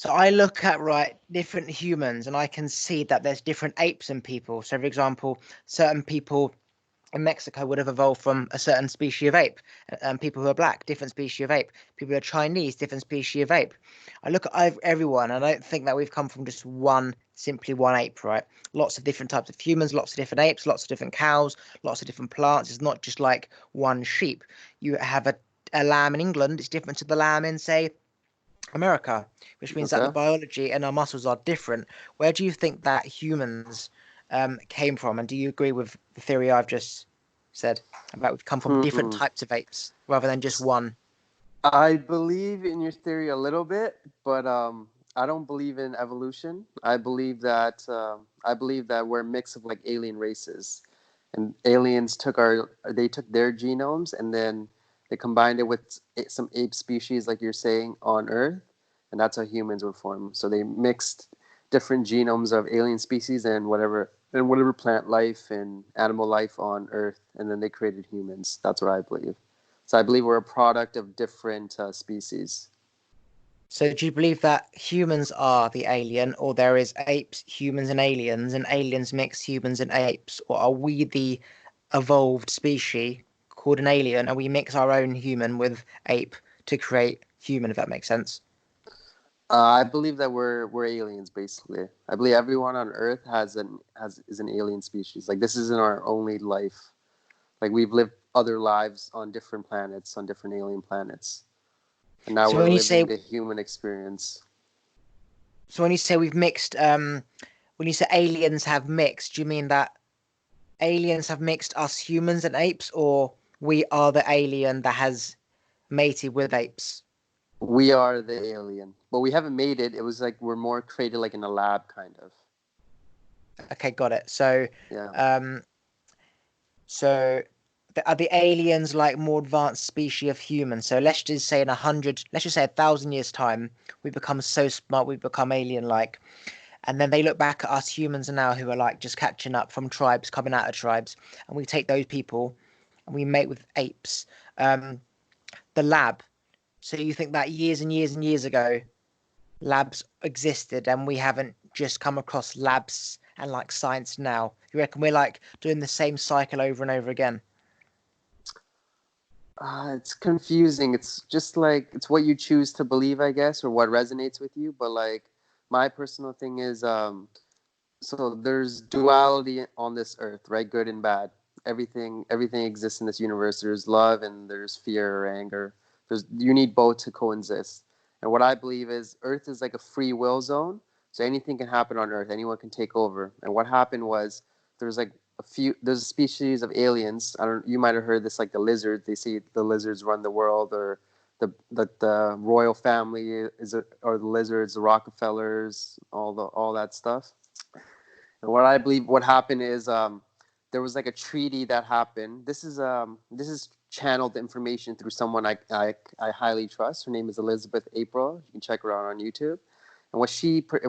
So I look at different humans, and I can see that there's different apes and people. So, for example, certain people in Mexico would have evolved from a certain species of ape. People who are black, different species of ape. People who are Chinese, different species of ape. I look at everyone, and I don't think that we've come from just simply one ape, right? Lots of different types of humans, lots of different apes, lots of different cows, lots of different plants. It's not just like one sheep. You have a lamb in England, it's different to the lamb in, say, America, which means that the Okay. biology and our muscles are different. Where do you think that humans came from? And do you agree with the theory I've just said about we've come from different Hmm. types of apes rather than just one? I believe in your theory a little bit, but I don't believe in evolution. I believe that we're a mix of like alien races, and aliens took their genomes and then they combined it with some ape species, like you're saying, on Earth, and that's how humans were formed. So they mixed different genomes of alien species and whatever plant life and animal life on Earth, and then they created humans. That's what I believe. So I believe we're a product of different species. So do you believe that humans are the alien, or there is apes, humans, and aliens mix humans and apes, or are we the evolved species called an alien, and we mix our own human with ape to create human? If that makes sense. I believe that we're aliens basically. I believe everyone on Earth is an alien species. Like this isn't our only life. Like we've lived other lives on different planets, on different alien planets, and now So we're when you living say the human experience. So when you say we've mixed, when you say aliens have mixed, do you mean that aliens have mixed us humans and apes, or we are the alien that has mated with apes? We are the alien, but we haven't made it. It was like we're more created like in a lab, kind of. Okay, got it. So, Yeah. um, so are the aliens like more advanced species of humans? So let's just say 1,000 years time, we become so smart, we become alien-like. And then they look back at us humans now who are like just catching up from tribes, coming out of tribes, and we take those people and we mate with apes. Um, the lab. So you think that years and years and years ago, labs existed, and we haven't just come across labs and like science now? You reckon we're like doing the same cycle over and over again? It's confusing. It's just like it's what you choose to believe, I guess, or what resonates with you. But like my personal thing is, so there's duality on this earth, right? Good and bad. Everything exists in this universe. There's love and there's fear or anger. You need both to coexist. And what I believe is Earth is like a free will zone. So anything can happen on Earth. Anyone can take over. And what happened was there's like there's a species of aliens. I don't, you might have heard this, like the lizards. They say the lizards run the world, or the royal family or the lizards, the Rockefellers, all that stuff. And what I believe what happened is there was like a treaty that happened. This is channeled information through someone I highly trust. Her name is Elizabeth April. You can check her out on YouTube. And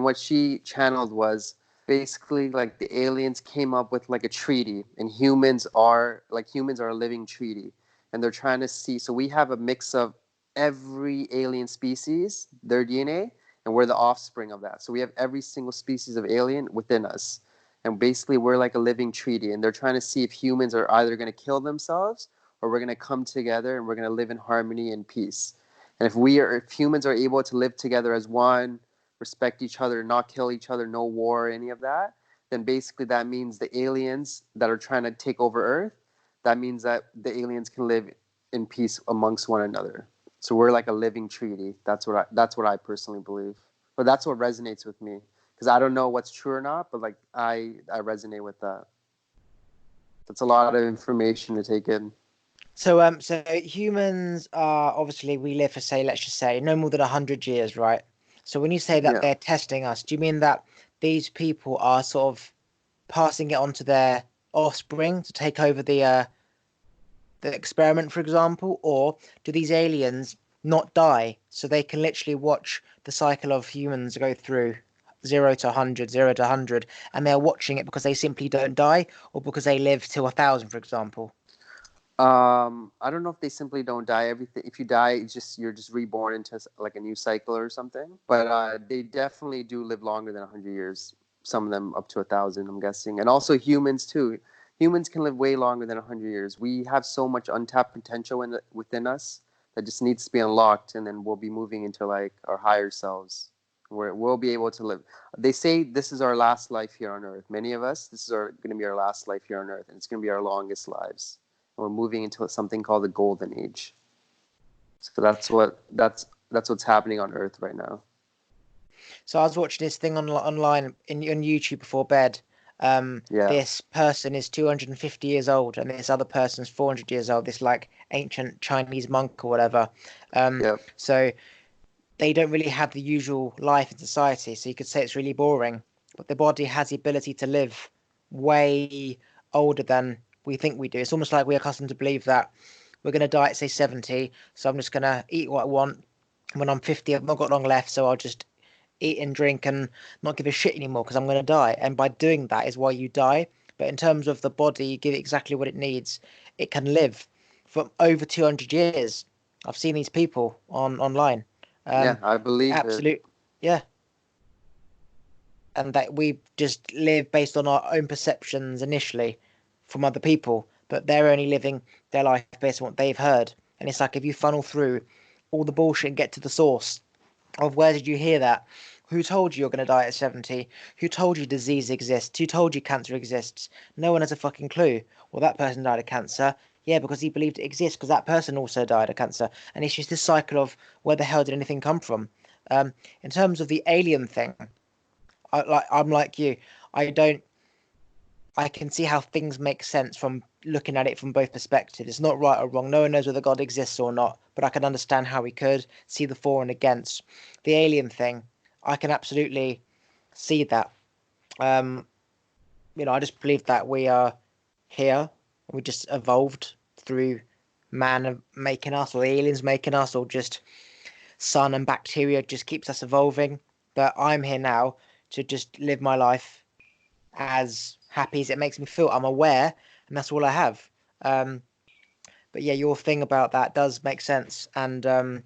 what she channeled was basically like the aliens came up with like a treaty, and humans are a living treaty, and they're trying to see. So we have a mix of every alien species, their DNA, and we're the offspring of that. So we have every single species of alien within us, and basically we're like a living treaty, and they're trying to see if humans are either going to kill themselves or we're going to come together and we're going to live in harmony and peace. And if humans are able to live together as one, respect each other, not kill each other, no war, any of that, then basically that means the aliens that are trying to take over Earth, that means that the aliens can live in peace amongst one another. So we're like a living treaty. That's what I personally believe. But that's what resonates with me, because I don't know what's true or not, but like I resonate with that. That's a lot of information to take in. So humans are obviously we live for, say, let's just say no more than 100 years, right? So when you say that Yeah. they're testing us, do you mean that these people are sort of passing it on to their offspring to take over the experiment, for example, or do these aliens not die so they can literally watch the cycle of humans go through 0 to 100, 0 to 100, and they're watching it because they simply don't die, or because they live till 1,000, for example? I don't know if they simply don't die. Everything, if you die, it's just you're just reborn into like a new cycle or something. But they definitely do live longer than 100 years. Some of them up to 1,000, I'm guessing, and also humans too. Humans can live way longer than 100 years. We have so much untapped potential within us that just needs to be unlocked, and then we'll be moving into like our higher selves, where we'll be able to live. They say this is our last life here on Earth. Many of us, this is going to be our last life here on Earth, and it's going to be our longest lives. We're moving into something called the golden age. So that's what's happening on Earth right now. So I was watching this thing online on YouTube before bed. Yeah. This person is 250 years old, and this other person's 400 years old. This like ancient Chinese monk or whatever. Yep. So they don't really have the usual life in society. So you could say it's really boring. But the body has the ability to live way older than we think we do. It's almost like we're accustomed to believe that we're going to die at say 70. So I'm just going to eat what I want. When I'm 50, I've not got long left, so I'll just eat and drink and not give a shit anymore because I'm going to die. And by doing that is why you die. But in terms of the body, you give it exactly what it needs. It can live for over 200 years. I've seen these people online. Yeah, Um, I believe it. absolute, yeah. And that we just live based on our own perceptions initially from other people, but they're only living their life based on what they've heard. And it's like if you funnel through all the bullshit and get to the source of where did you hear that? Who told you you're going to die at 70? Who told you disease exists? Who told you cancer exists? No one has a fucking clue. Well, that person died of cancer. Yeah, because he believed it exists because that person also died of cancer. And it's just this cycle of where the hell did anything come from? In terms of the alien thing, I'm like you. I don't. I can see how things make sense from looking at it from both perspectives. It's not right or wrong. No one knows whether God exists or not, but I can understand how we could see the for and against. The alien thing, I can absolutely see that. Um, I just believe that we are here. We just evolved through man making us, or the aliens making us, or just sun and bacteria just keeps us evolving. But I'm here now to just live my life as happy as it makes me feel. I'm aware, and that's all I have. Um, but yeah, your thing about that does make sense, and it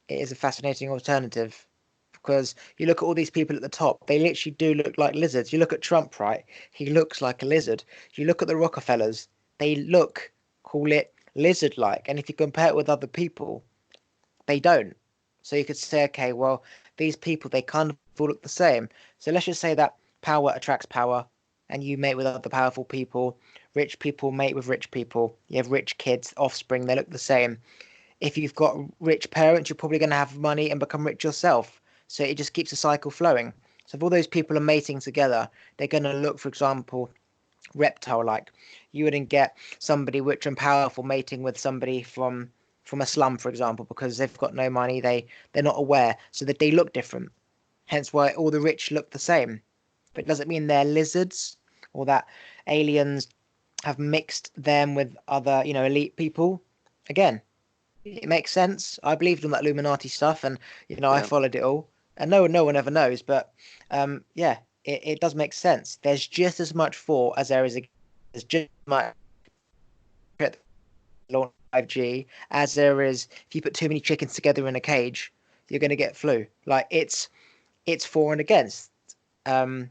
is a fascinating alternative because you look at all these people at the top; they literally do look like lizards. You look at Trump, right? He looks like a lizard. You look at the Rockefellers; they look, call it lizard-like, and if you compare it with other people, they don't. So you could say, okay, well, these people they kind of all look the same. So let's just say that power attracts power, and you mate with other powerful people. Rich people mate with rich people. You have rich kids, offspring, they look the same. If you've got rich parents, you're probably going to have money and become rich yourself. So it just keeps the cycle flowing. So if all those people are mating together, they're going to look, for example, reptile like. You wouldn't get somebody rich and powerful mating with somebody from a slum, for example, because they've got no money, they're not aware, so that they look different. Hence why all the rich look the same. But it doesn't mean they're lizards or that aliens have mixed them with other, elite people. Again, it makes sense. I believed in that Illuminati stuff, and I Yeah. followed it all. And no one ever knows, but yeah, it does make sense. There's just as much for as there is. There's just as much launch 5G as there is. If you put too many chickens together in a cage, you're going to get flu. Like it's for and against. Um,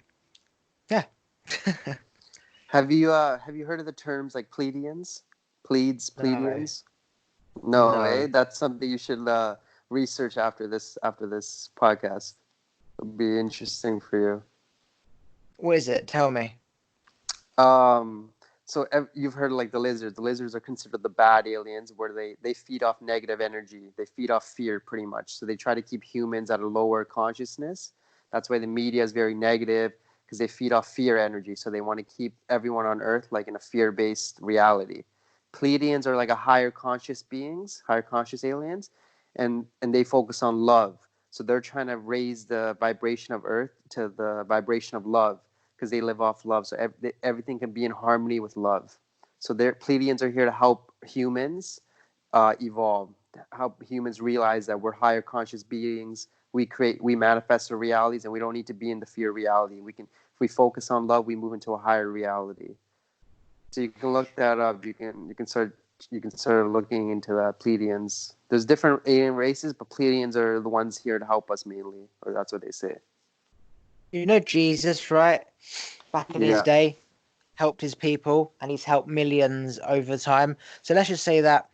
yeah. Have you heard of the terms like pledians? No, Pleiadians? No, no. eh? That's something you should research after this podcast. It'll be interesting for you. What is it? Tell me. Um, so you've heard like the lizards. The lizards are considered the bad aliens, where they feed off negative energy. They feed off fear, pretty much. So they try to keep humans at a lower consciousness. That's why the media is very negative because they feed off fear energy. So they want to keep everyone on Earth like in a fear-based reality. Pleiadians are like a higher conscious beings, higher conscious aliens, and they focus on love. So they're trying to raise the vibration of Earth to the vibration of love because they live off love. So everything can be in harmony with love. So their Pleiadians are here to help humans evolve, help humans realize that we're higher conscious beings. We manifest our realities, and we don't need to be in the fear reality. If we focus on love, we move into a higher reality. So you can look that up. You can start you can start looking into that. Pleiadians. There's different alien races, but Pleiadians are the ones here to help us mainly, or that's what they say. You know Jesus, right? Back in his Yeah. day, helped his people, and he's helped millions over time. So let's just say that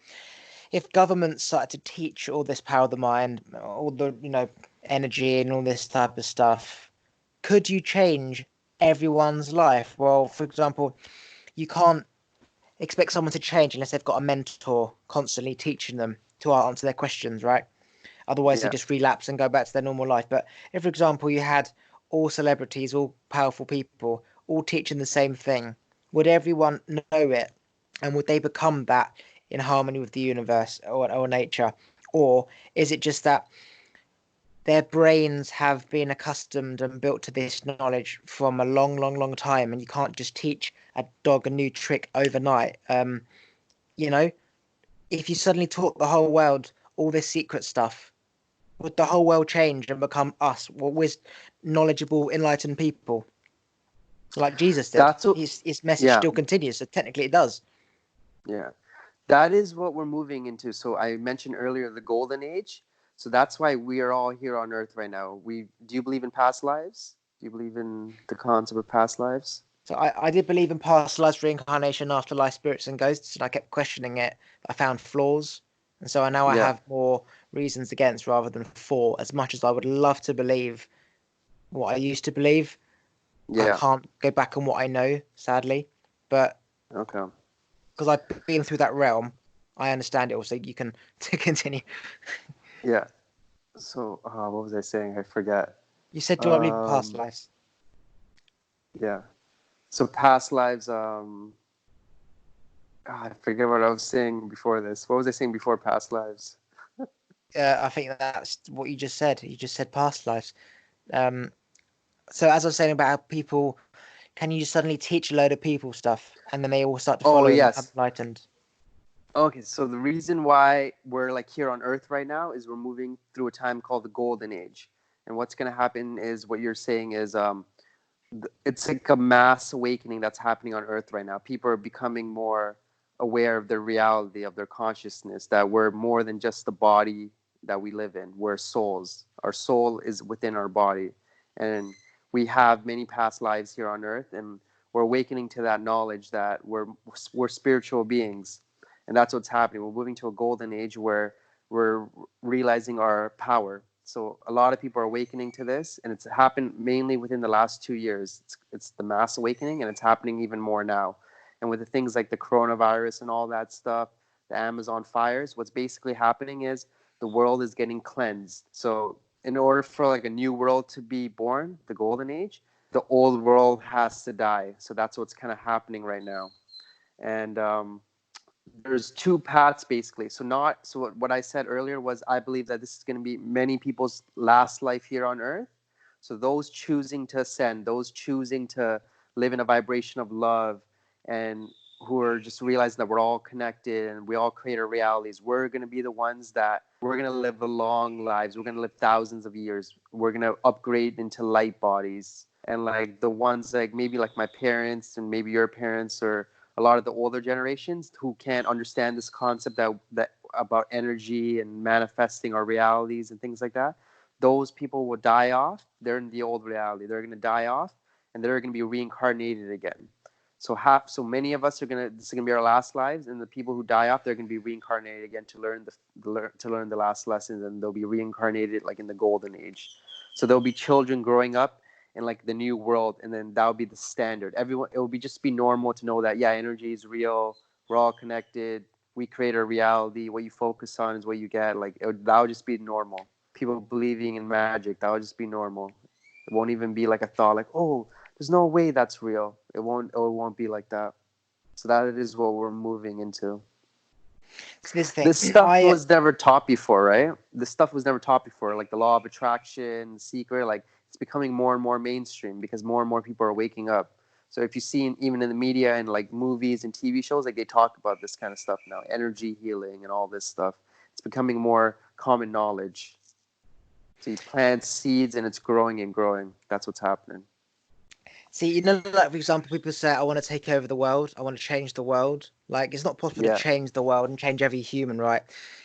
if governments started to teach all this power of the mind, all the energy and all this type of stuff, could you change everyone's life? Well, for example, you can't expect someone to change unless they've got a mentor constantly teaching them to answer their questions, right? Otherwise, they Yeah. just relapse and go back to their normal life. But if, for example, you had all celebrities, all powerful people, all teaching the same thing, would everyone know it? And would they become that in harmony with the universe or nature? Or is it just that their brains have been accustomed and built to this knowledge from a long, long, long time, and you can't just teach a dog a new trick overnight? You know, if you suddenly taught the whole world all this secret stuff, would the whole world change and become us? Well, we're knowledgeable, enlightened people like Jesus did. That's what. His message Yeah. still continues, so technically it does. Yeah. That is what we're moving into. So I mentioned earlier the golden age. So that's why we are all here on Earth right now. We do you believe in past lives? Do you believe in the concept of past lives? So I did believe in past lives, reincarnation, afterlife, spirits, and ghosts, and I kept questioning it. I found flaws, and so I Yeah. have more reasons against rather than for. As much as I would love to believe what I used to believe, I Yeah. can't go back on what I know, sadly. But Okay. because I've been through that realm, I understand it. Also, you can to continue. Yeah. So what was I saying? I forget. You said, "Do I believe in past Um. lives?" Yeah. So past lives. I forget what I was saying before this. What was I saying before past lives? I think that's what you just said. You just said past lives. Um, so as I was saying about how people, can you suddenly teach a load of people stuff, and then they all start to Oh follow and become yes. enlightened? Okay, so the reason why we're like here on Earth right now is we're moving through a time called the Golden Age, and what's going to happen is what you're saying is it's like a mass awakening that's happening on Earth right now. People are becoming more aware of their reality, of their consciousness, that we're more than just the body that we live in. We're souls. Our soul is within our body, and we have many past lives here on Earth, and we're awakening to that knowledge that we're spiritual beings, and that's what's happening. We're moving to a golden age where we're realizing our power. So a lot of people are awakening to this, and it's happened mainly within the last 2 years. It's the mass awakening, and it's happening even more now. And with the things like the coronavirus and all that stuff, the Amazon fires, what's basically happening is the world is getting cleansed. So in order for like a new world to be born, the golden age, the old world has to die. So that's what's kind of happening right now. And there's two paths basically. So what I said earlier was I believe that this is going to be many people's last life here on Earth. So those choosing to ascend, those choosing to live in a vibration of love, and who are just realizing that we're all connected and we all create our realities, we're going to be the ones that we're going to live the long lives. We're going to live thousands of years. We're going to upgrade into light bodies. And like the ones like maybe like my parents and maybe your parents or a lot of the older generations who can't understand this concept that about energy and manifesting our realities and things like that, those people will die off. They're in the old reality. They're going to die off, and they're going to be reincarnated again. So many of us are going to, this is going to be our last lives, and the people who die off, they're going to be reincarnated again to learn the last lessons, and they'll be reincarnated like in the golden age. So there'll be children growing up in like the new world, and then that would be the standard. Everyone, it will be just be normal to know that, yeah, energy is real. We're all connected. We create our reality. What you focus on is what you get. Like that would just be normal. People believing in magic, that would just be normal. It won't even be like a thought like, oh, there's no way that's real. It won't be like that. So that is what we're moving into. So this thing, This stuff was never taught before, right? This stuff was never taught before, like the law of attraction, secret. Like it's becoming more and more mainstream because more and more people are waking up. So if you see even in the media and like movies and TV shows, like they talk about this kind of stuff now, energy healing and all this stuff. It's becoming more common knowledge. So you plant seeds and it's growing and growing. That's what's happening. See, like for example, people say, "I want to take over the world. I want to change the world." Like, it's not possible to Yeah, change the world and change every human, right?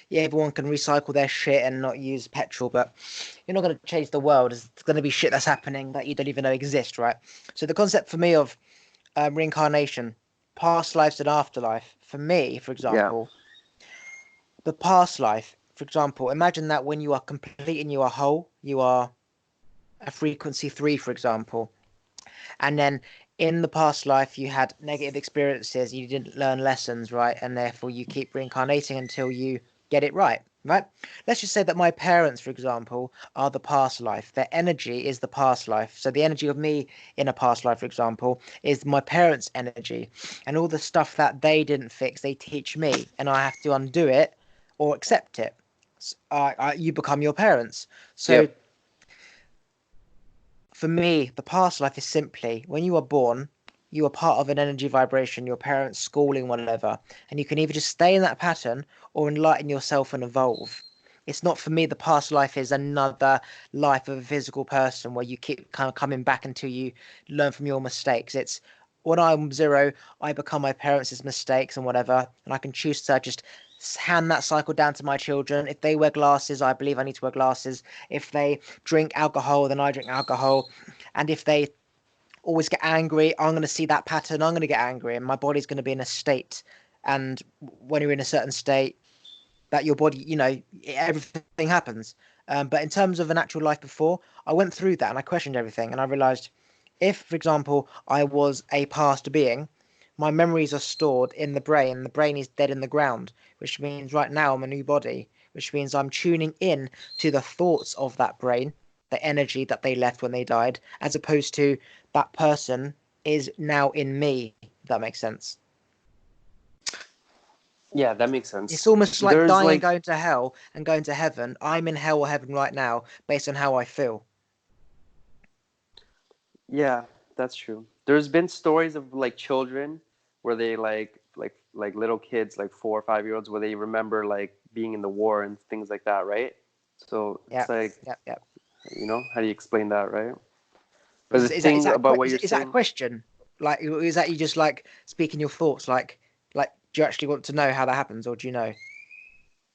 Yeah, everyone can recycle their shit and not use petrol, but you're not going to change the world. There's going to be shit that's happening that you don't even know exist, right? So the concept for me of reincarnation, past lives and afterlife, for me, for yeah, example, the past life, for example, imagine that when you are complete and you are whole, you are a frequency three, for example, and then in the past life you had negative experiences, you didn't learn lessons, right? And therefore you keep reincarnating until you get it right, right? Let's just say that my parents, for example, are the past life. Their energy is the past life. So the energy of me in a past life, for example, is my parents' energy. And all the stuff that they didn't fix, they teach me, and I have to undo it or accept it. You become your parents. So yep, for me, the past life is simply when you are born, you are part of an energy vibration, your parents' schooling, whatever, and you can either just stay in that pattern or enlighten yourself and evolve. It's not for me, the past life is another life of a physical person where you keep kind of coming back until you learn from your mistakes. It's when I'm zero, I become my parents' mistakes and whatever, and I can choose to just hand that cycle down to my children. If they wear glasses, I believe I need to wear glasses. If they drink alcohol, then I drink alcohol. And if they always get angry, I'm going to see that pattern. I'm going to get angry, and my body's going to be in a state. And when you're in a certain state, that your body, everything happens. But in terms of an actual life before, I went through that and I questioned everything, and I realized if, for example, I was a past being, my memories are stored in the brain. The brain is dead in the ground, which means right now I'm a new body, which means I'm tuning in to the thoughts of that brain, the energy that they left when they died, as opposed to that person is now in me. If that makes sense. yeah. That makes It's sense. almost like There's dying and like, going to hell and going to heaven. I'm in hell or heaven right now based on how I feel. yeah, that's true. There's been stories of like children where they like little kids, like 4 or 5 year olds, where they remember like being in the war and things like that, right? So it's Yep, like, yep, yep. how do you explain that, right? But the Is thing that about what you're is that a saying, question? Like, is that you just like speaking your thoughts? Like, do you actually want to know how that happens, or do you know?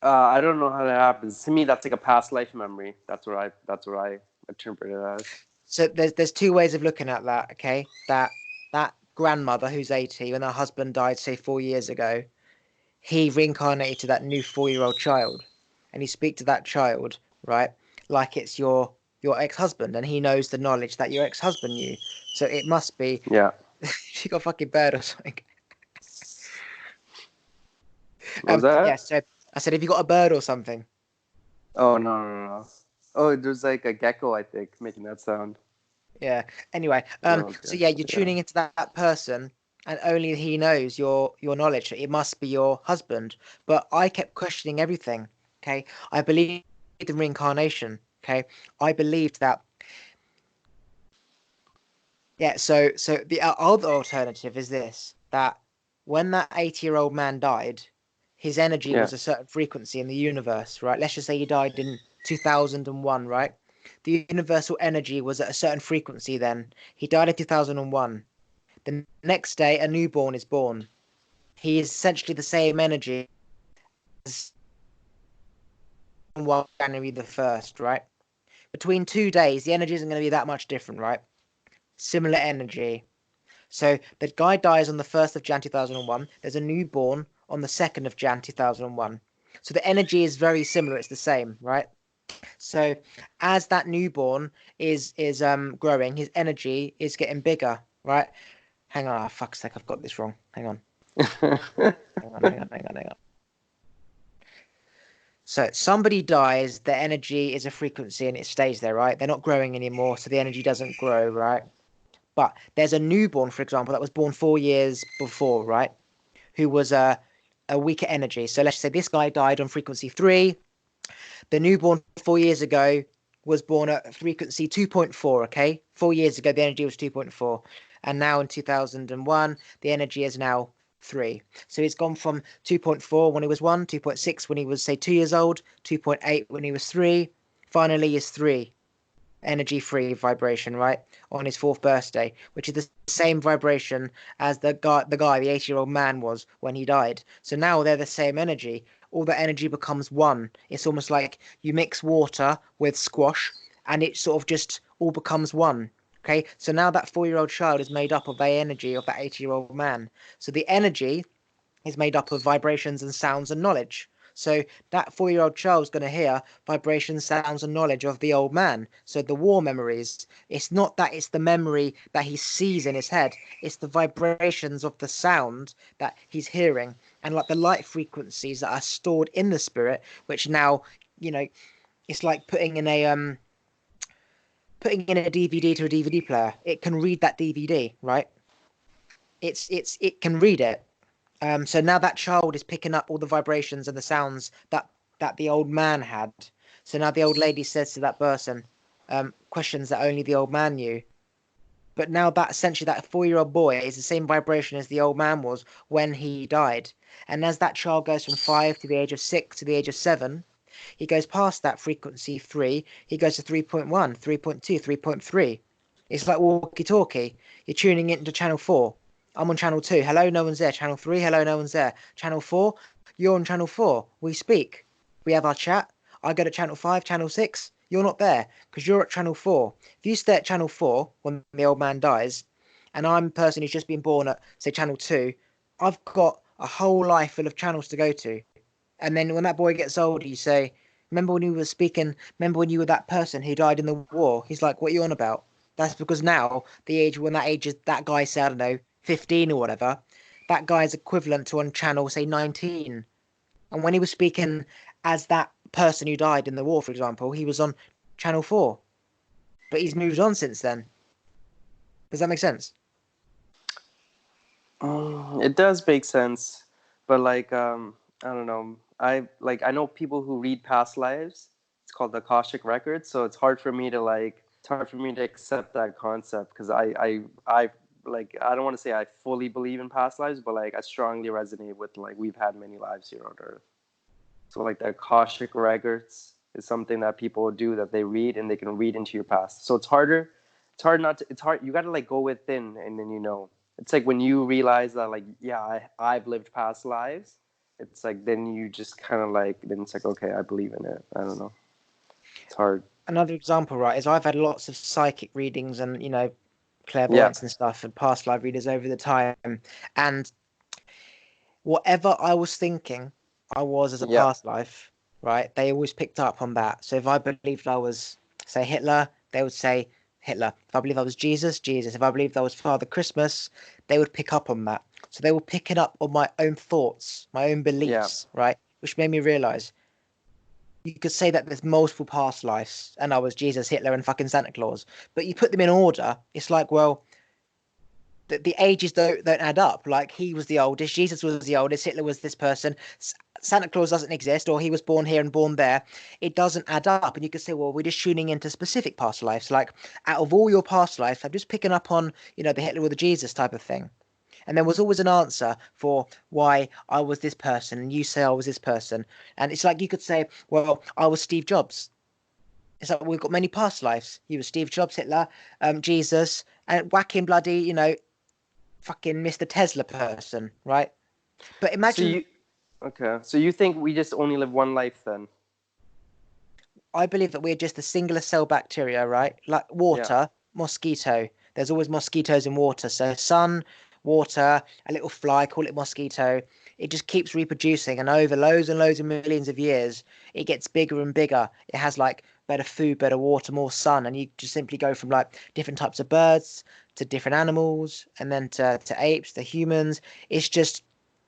I don't know how that happens. To me, that's like a past life memory. That's what I interpret it as. So there's two ways of looking at that. Okay, that grandmother who's 80 when her husband died, say 4 years ago, he reincarnated to that new 4-year-old child, and you speak to that child, right, like it's your ex-husband, and he knows the knowledge that your ex-husband knew. So it must be Yeah. she got a fucking bird or something. What was that? Yeah. So I said, have you got a bird or something? Oh no, no, no. Oh, there's like a gecko, I think, making that sound. Yeah. Anyway, so Okay. yeah, you're Yeah. tuning into that person, and only he knows your knowledge. It must be your husband. But I kept questioning everything. Okay, I believed in reincarnation. Okay, I believed that. Yeah. So the other alternative is this: that when that 80-year-old man died, his energy Yeah. was a certain frequency in the universe, right? Let's just say he died in 2001, right? The universal energy was at a certain frequency then. He died in 2001. The next day, a newborn is born. He is essentially the same energy as January the 1st, right? Between 2 days, the energy isn't going to be that much different, right? Similar energy. So the guy dies on the 1st of Jan 2001. There's a newborn on the 2nd of Jan 2001. So the energy is very similar. It's the same, right? So as that newborn is growing, his energy is getting bigger, right? Hang on, oh, fuck's sake, I've got this wrong. Hang on, hang on. So somebody dies, their energy is a frequency and it stays there, right? They're not growing anymore, so the energy doesn't grow, right? But there's a newborn, for example, that was born 4 years before, right? Who was a weaker energy. So let's say this guy died on frequency three. The newborn 4 years ago was born at frequency 2.4. Okay, 4 years ago the energy was 2.4, and now in 2001 the energy is now three. So he's gone from 2.4 when he was one, 2.6 when he was say 2 years old, 2.8 when he was three. Finally, is three. energy free vibration, right? On his fourth birthday, which is the same vibration as the 80-year-old man was when he died. So now they're the same energy. All the energy becomes one. It's almost like you mix water with squash and it sort of just all becomes one. Okay, so now that 4-year-old child is made up of the energy of that 80-year-old man. So the energy is made up of vibrations and sounds and knowledge. So that 4-year-old child's going to hear vibrations, sounds, and knowledge of the old man. So the war memories, it's not that it's the memory that he sees in his head, it's the vibrations of the sound that he's hearing and like the light frequencies that are stored in the spirit, which now, you know, it's like putting in a DVD to a DVD player. It can read that DVD, right? It can read it. So now that child is picking up all the vibrations and the sounds that the old man had. So now the old lady says to that person, questions that only the old man knew. But now that essentially that 4-year-old boy is the same vibration as the old man was when he died. And as that child goes from 5 to the age of 6 to the age of 7, he goes past that frequency 3, he goes to 3.1, 3.2, 3.3. It's like walkie talkie. You're tuning into channel 4. I'm on channel 2. Hello, no one's there. Channel 3. Hello, no one's there. Channel 4. You're on channel 4. We speak. We have our chat. I go to channel 5, channel 6. You're not there because you're at channel 4. If you stay at channel 4 when the old man dies, and I'm a person who's just been born at, say, channel 2, I've got a whole life full of channels to go to. And then when that boy gets older, you say, remember when you were speaking, remember when you were that person who died in the war? He's like, what are you on about? That's because now, the age, when that age is, that guy said, I don't know, 15 or whatever, that guy's equivalent to on channel, say, 19. And when he was speaking as that person who died in the war, for example, he was on channel 4. But he's moved on since then. Does that make sense? It does make sense, but like I don't know. I know people who read past lives. It's called the Akashic record, so it's hard for me to accept that concept because I like I don't want to say I fully believe in past lives, but like I strongly resonate with like we've had many lives here on Earth. So like the Akashic records is something that people do that they read and they can read into your past. So it's harder. It's hard not to. It's hard. You got to like go within and then you know. It's like when you realize that like yeah I've lived past lives. It's like then you just kind of like then it's like okay I believe in it. I don't know. It's hard. Another example, right, is I've had lots of psychic readings and, Yeah. clairvoyance and stuff and past life readers over the time. And whatever I was thinking I was as a Yeah. past life, right? They always picked up on that. So if I believed I was, say, Hitler, they would say Hitler. If I believed I was Jesus, Jesus. If I believed I was Father Christmas, they would pick up on that. So they were picking up on my own thoughts, my own Yeah. beliefs, right? Which made me realize you could say that there's multiple past lives and I was Jesus, Hitler, and fucking Santa Claus. But you put them in order, it's like, well, the ages don't add up. Like he was the oldest, Jesus was the oldest, Hitler was this person, Santa Claus doesn't exist, or he was born here and born there. It doesn't add up, and you could say, well, we're just tuning into specific past lives. Like out of all your past lives, I'm just picking up on the Hitler or the Jesus type of thing. And there was always an answer for why I was this person, and you say I was this person. And it's like you could say, well, I was Steve Jobs. It's like we've got many past lives. You were Steve Jobs, Hitler, Jesus, and whacking bloody, fucking Mr. Tesla person, right? But So imagine, you okay? So you think we just only live one life then? I believe that we're just a singular cell bacteria, right? Like Yeah. water, mosquito. There's always mosquitoes in water. So sun, water, a little fly, call it mosquito. It just keeps reproducing, and over loads and loads of millions of years, it gets bigger and bigger. It has like better food, better water, more sun, and you just simply go from like different types of birds to different animals, and then to apes, to humans. It's just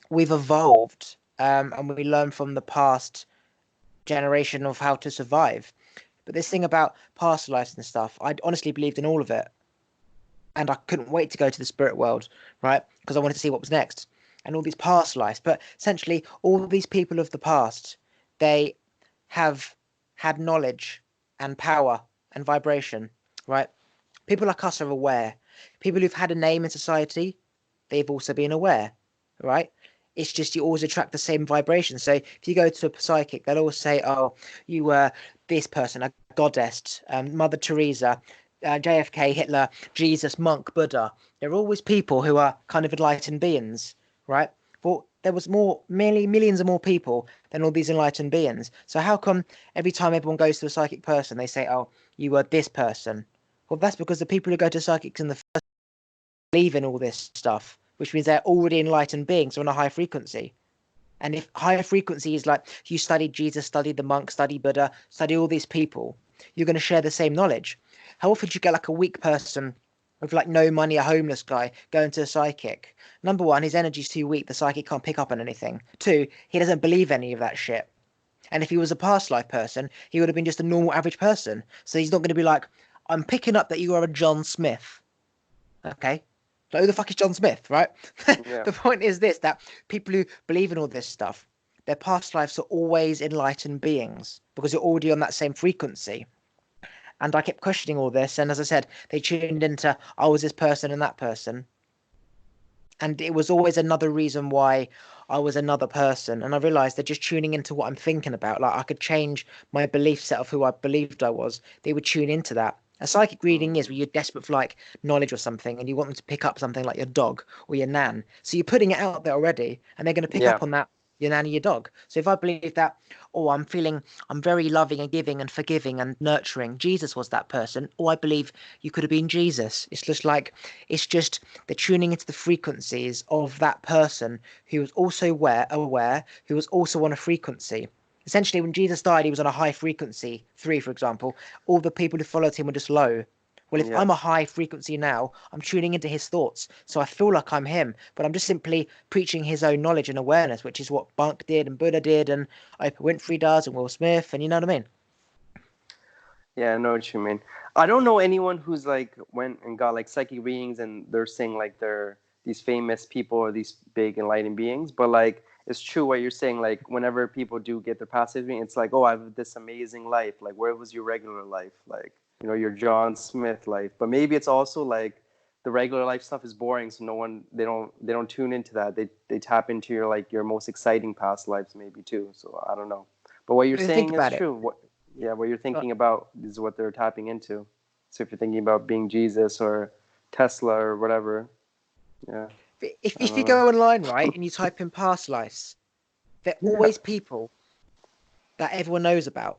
we've evolved, and we learn from the past generation of how to survive. But this thing about past lives and stuff, I honestly believed in all of it, and I couldn't wait to go to the spirit world, right? Because I wanted to see what was next, and all these past lives. But essentially, all these people of the past, they have had knowledge and power and vibration, right? People like us are aware. People who've had a name in society, they've also been aware, right? It's just you always attract the same vibration. So if you go to a psychic, they'll always say, "Oh, you this person, a goddess, Mother Teresa, JFK, Hitler, Jesus, monk, Buddha. They're always people who are kind of enlightened beings, right? Well, there was more, merely millions of more people than all these enlightened beings. So how come every time everyone goes to a psychic person, they say, "Oh, you were this person"? Well, that's because the people who go to psychics in the first believe in all this stuff, which means they're already enlightened beings on a high frequency. And if higher frequency is like you studied Jesus, studied the monk, study Buddha, study all these people, you're going to share the same knowledge. How often do you get like a weak person with like no money, a homeless guy going to a psychic? Number one, his energy's too weak. The psychic can't pick up on anything. Two, he doesn't believe any of that shit. And if he was a past life person, he would have been just a normal average person. So he's not going to be like, I'm picking up that you are a John Smith. Okay. Like, who the fuck is John Smith, right? Yeah. The point is this, that people who believe in all this stuff, their past lives are always enlightened beings because you're already on that same frequency. And I kept questioning all this. And as I said, they tuned into, I was this person and that person. And it was always another reason why I was another person. And I realized they're just tuning into what I'm thinking about. Like I could change my belief set of who I believed I was. They would tune into that. A psychic reading is where you're desperate for like knowledge or something and you want them to pick up something like your dog or your nan. So you're putting it out there already and they're going to pick Yeah. up on that, your nan or your dog. So if I believe that, oh, I'm very loving and giving and forgiving and nurturing. Jesus was that person. Oh, I believe you could have been Jesus. It's just they're tuning into the frequencies of that person who was also aware, who was also on a frequency. Essentially, when Jesus died, he was on a high frequency, 3, for example. All the people who followed him were just low. Well, if Yeah. I'm a high frequency now, I'm tuning into his thoughts. So I feel like I'm him, but I'm just simply preaching his own knowledge and awareness, which is what Bunk did and Buddha did and Oprah Winfrey does and Will Smith, and you know what I mean? Yeah, I know what you mean. I don't know anyone who's like went and got like psychic readings and they're saying like they're these famous people or these big enlightened beings, but like it's true what you're saying. Like whenever people do get their passive reading, it's like, oh, I have this amazing life. Like where was your regular life? Like your John Smith life. But maybe it's also like the regular life stuff is boring, so no one they don't tune into that. They tap into your most exciting past lives maybe too. So I don't know. But what you're Think saying is about it. true. What you're Uh, thinking about is what they're tapping into. So if you're thinking about being Jesus or Tesla or whatever, yeah, I If you don't know. go online, right, and you type in past lives, they're Yeah, always people that everyone knows about.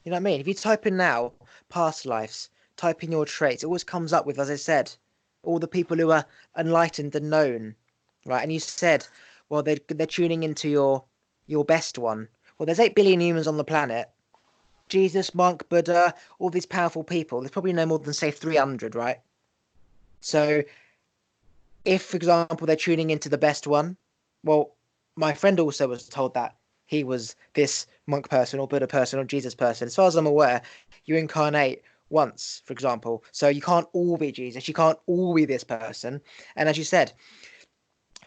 You know what I mean? If you type in now past lives, type in your traits, it always comes up with, as I said, all the people who are enlightened and known, right? And you said, well, they're tuning into your best one. Well, there's 8 billion humans on the planet. Jesus, monk, Buddha, all these powerful people. There's probably no more than say 300, right? So if, for example, they're tuning into the best one, well, my friend also was told that he was this monk person or Buddha person or Jesus person. As far as I'm aware, you incarnate once, for example. So you can't all be Jesus. You can't all be this person. And as you said,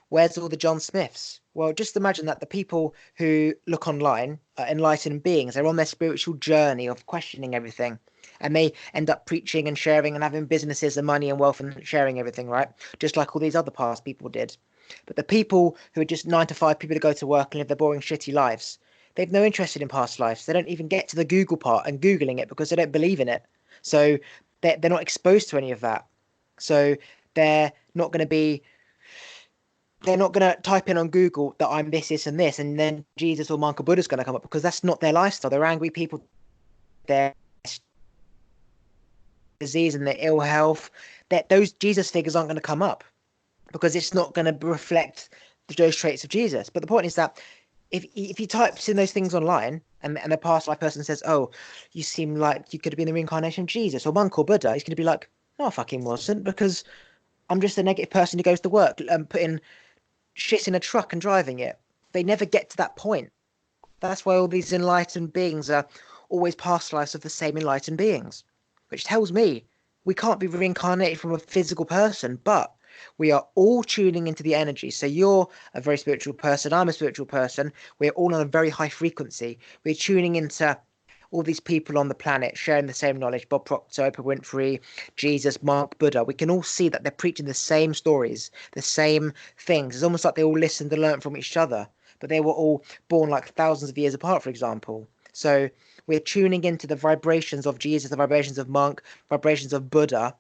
where's all the John Smiths? Well, just imagine that the people who look online are enlightened beings. They're on their spiritual journey of questioning everything. And they end up preaching and sharing and having businesses and money and wealth and sharing everything, right? Just like all these other past people did. But the people who are just 9 to 5 people to go to work and live their boring, shitty lives, they've no interest in past lives. They don't even get to the Google part and Googling it because they don't believe in it. So they're not exposed to any of that. So they're not going to be they're not going to type in on Google that I'm this, and this, and then Jesus or Monk or Buddha's going to come up because that's not their lifestyle. They're angry people, their disease and their ill health. That those Jesus figures aren't going to come up because it's not going to reflect those traits of Jesus. But the point is that if he types in those things online and the past life person says, "Oh, you seem like you could have been the reincarnation of Jesus or Monk or Buddha," he's going to be like, "No, I fucking wasn't because I'm just a negative person who goes to work and putting shit in a truck and driving it." They never get to that point. That's why all these enlightened beings are always past lives of the same enlightened beings, which tells me we can't be reincarnated from a physical person, but we are all tuning into the energy. So you're a very spiritual person, I'm a spiritual person. We're all on a very high frequency. We're tuning into all these people on the planet sharing the same knowledge. Bob Proctor, Oprah Winfrey, Jesus, Mark, Buddha. We can all see that they're preaching the same stories, the same things. It's almost like they all listened and learned from each other, but they were all born like thousands of years apart, for example. So We're tuning into the vibrations of Jesus, the vibrations of monk, vibrations of Buddha,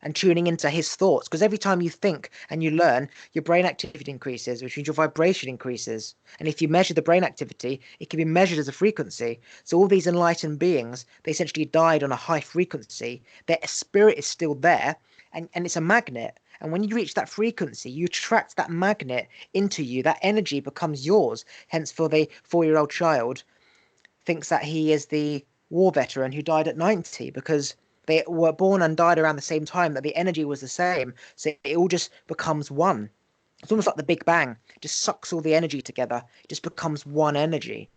and tuning into his thoughts. Because every time you think and you learn, your brain activity increases, which means your vibration increases. And if you measure the brain activity, it can be measured as a frequency. So all these enlightened beings, they essentially died on a high frequency. Their spirit is still there, and it's a magnet. And when you reach that frequency, you attract that magnet into you. That energy becomes yours. Hence, for the 4-year-old child, thinks that he is the war veteran who died at 90 because they were born and died around the same time, that the energy was the same. So it all just becomes one. It's almost like the Big Bang. It just sucks all the energy together. It just becomes one energy.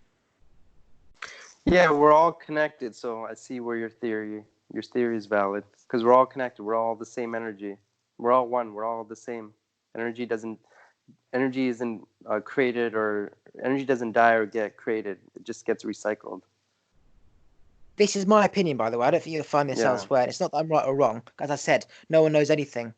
Yeah, we're all connected. So I see where your theory is valid because we're all connected. We're all the same energy. We're all one. We're all the same. Energy isn't created, or energy doesn't die or get created. It just gets recycled. This is my opinion, by the way. I don't think you'll find this Yeah. elsewhere. It's not that I'm right or wrong. As I said, no one knows anything.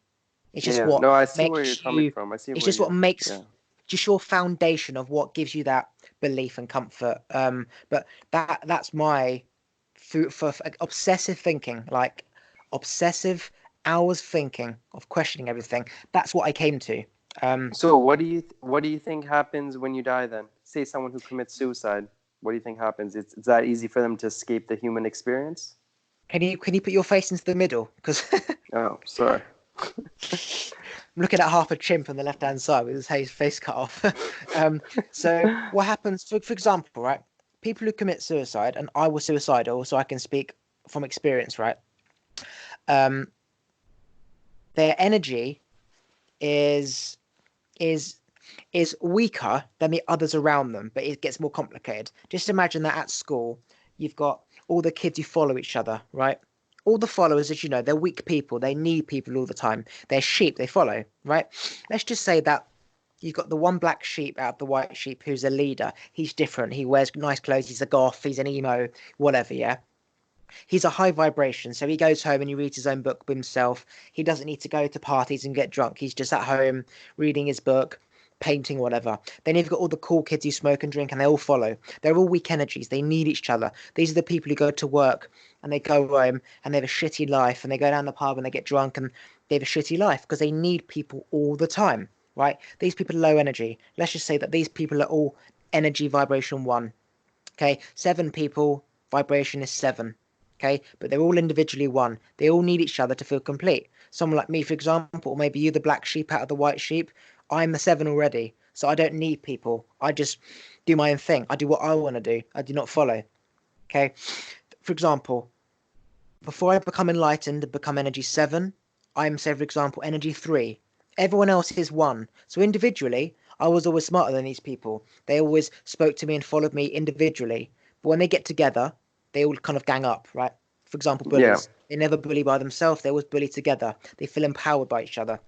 It's just Yeah. what No, I see where you're makes coming you. from. I see It's where just what you're. makes Yeah. just your foundation of what gives you that belief and comfort. But that's my for obsessive thinking, like obsessive hours thinking of questioning everything. That's what I came to. So what do you think happens when you die then? Say someone who commits suicide. What do you think happens? It's that easy for them to escape the human experience? Can you put your face into the middle? Because Oh, sorry. I'm looking at half a chimp on the left hand side with his face cut off. So what happens, for example, right? People who commit suicide, and I was suicidal, so I can speak from experience, right? Um, their energy is is is weaker than the others around them, but it gets more complicated. Just imagine that at school, you've got all the kids who follow each other, right? All the followers, as you know, they're weak people. They need people all the time. They're sheep. They follow, right? Let's just say that you've got the one black sheep out of the white sheep who's a leader. He's different. He wears nice clothes. He's a goth. He's an emo, whatever. Yeah. He's a high vibration. So he goes home and he reads his own book by himself. He doesn't need to go to parties and get drunk. He's just at home reading his book, painting, whatever. Then you've got all the cool kids who smoke and drink and they all follow. They're all weak energies. They need each other. These are the people who go to work and they go home and they have a shitty life and they go down the pub and they get drunk and they have a shitty life because they need people all the time, right? These people are low energy. Let's just say that these people are all energy vibration 1. Okay, 7 people, vibration is 7. Okay, but they're all individually 1. They all need each other to feel complete. Someone like me, for example, or maybe you, the black sheep out of the white sheep, I'm a 7 already, so I don't need people. I just do my own thing. I do what I want to do. I do not follow. Okay, for example, before I become enlightened and become energy 7, I'm, say, for example, energy 3. Everyone else is 1. So individually, I was always smarter than these people. They always spoke to me and followed me individually. But when they get together, they all kind of gang up, right? For example, Yeah. bullies. They never bully by themselves. They always bully together. They feel empowered by each other.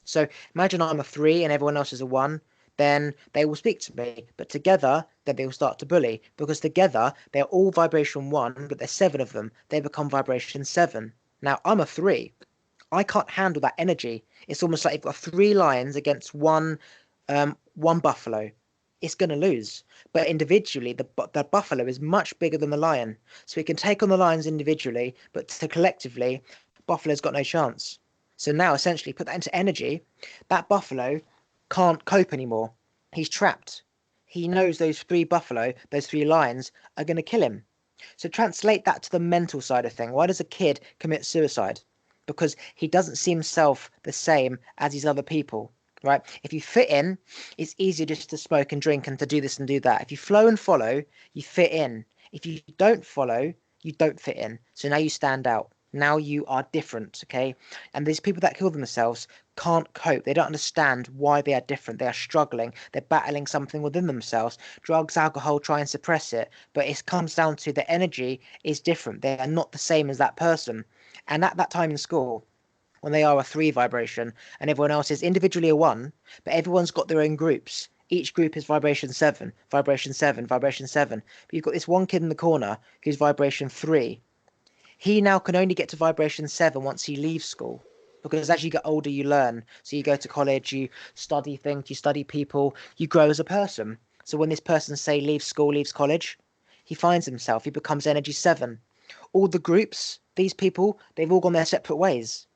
So imagine I'm a 3 and everyone else is a 1. Then they will speak to me. But together, then they will start to bully. Because together, they're all vibration 1, but there's 7 of them. They become vibration 7. Now, I'm a 3. I can't handle that energy. It's almost like you've got 3 lions against one buffalo. It's going to lose. But individually, the buffalo is much bigger than the lion. So it can take on the lions individually, but collectively, buffalo's got no chance. So now, essentially, put that into energy. That buffalo can't cope anymore. He's trapped. He knows those 3 lions, are going to kill him. So translate that to the mental side of thing. Why does a kid commit suicide? Because he doesn't see himself the same as these other people, right? If you fit in, it's easier just to smoke and drink and to do this and do that. If you flow and follow, you fit in. If you don't follow, you don't fit in. So now you stand out. Now you are different, okay? And these people that kill themselves can't cope. They don't understand why they are different. They are struggling. They're battling something within themselves. Drugs, alcohol, try and suppress it. But it comes down to the energy is different. They are not the same as that person. And at that time in school, when they are a 3 vibration and everyone else is individually a 1, but everyone's got their own groups. Each group is vibration 7, vibration 7, vibration 7. But you've got this one kid in the corner who's vibration 3. He now can only get to vibration 7 once he leaves school. Because as you get older, you learn. So you go to college, you study things, you study people, you grow as a person. So when this person, say, leaves school, leaves college, he finds himself, he becomes energy 7. All the groups, these people, they've all gone their separate ways.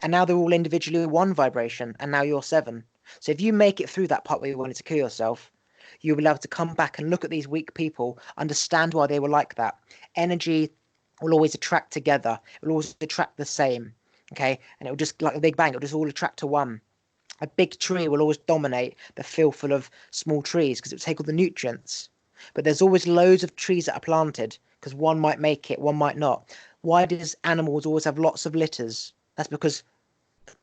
And now they're all individually 1 vibration, and now you're 7. So if you make it through that part where you wanted to kill yourself, you'll be able to come back and look at these weak people, understand why they were like that. Energy will always attract together. It will always attract the same. Okay? And it will just, like a Big Bang, it will just all attract to one. A big tree will always dominate the field full of small trees because it will take all the nutrients. But there's always loads of trees that are planted because one might make it, one might not. Why does animals always have lots of litters? That's because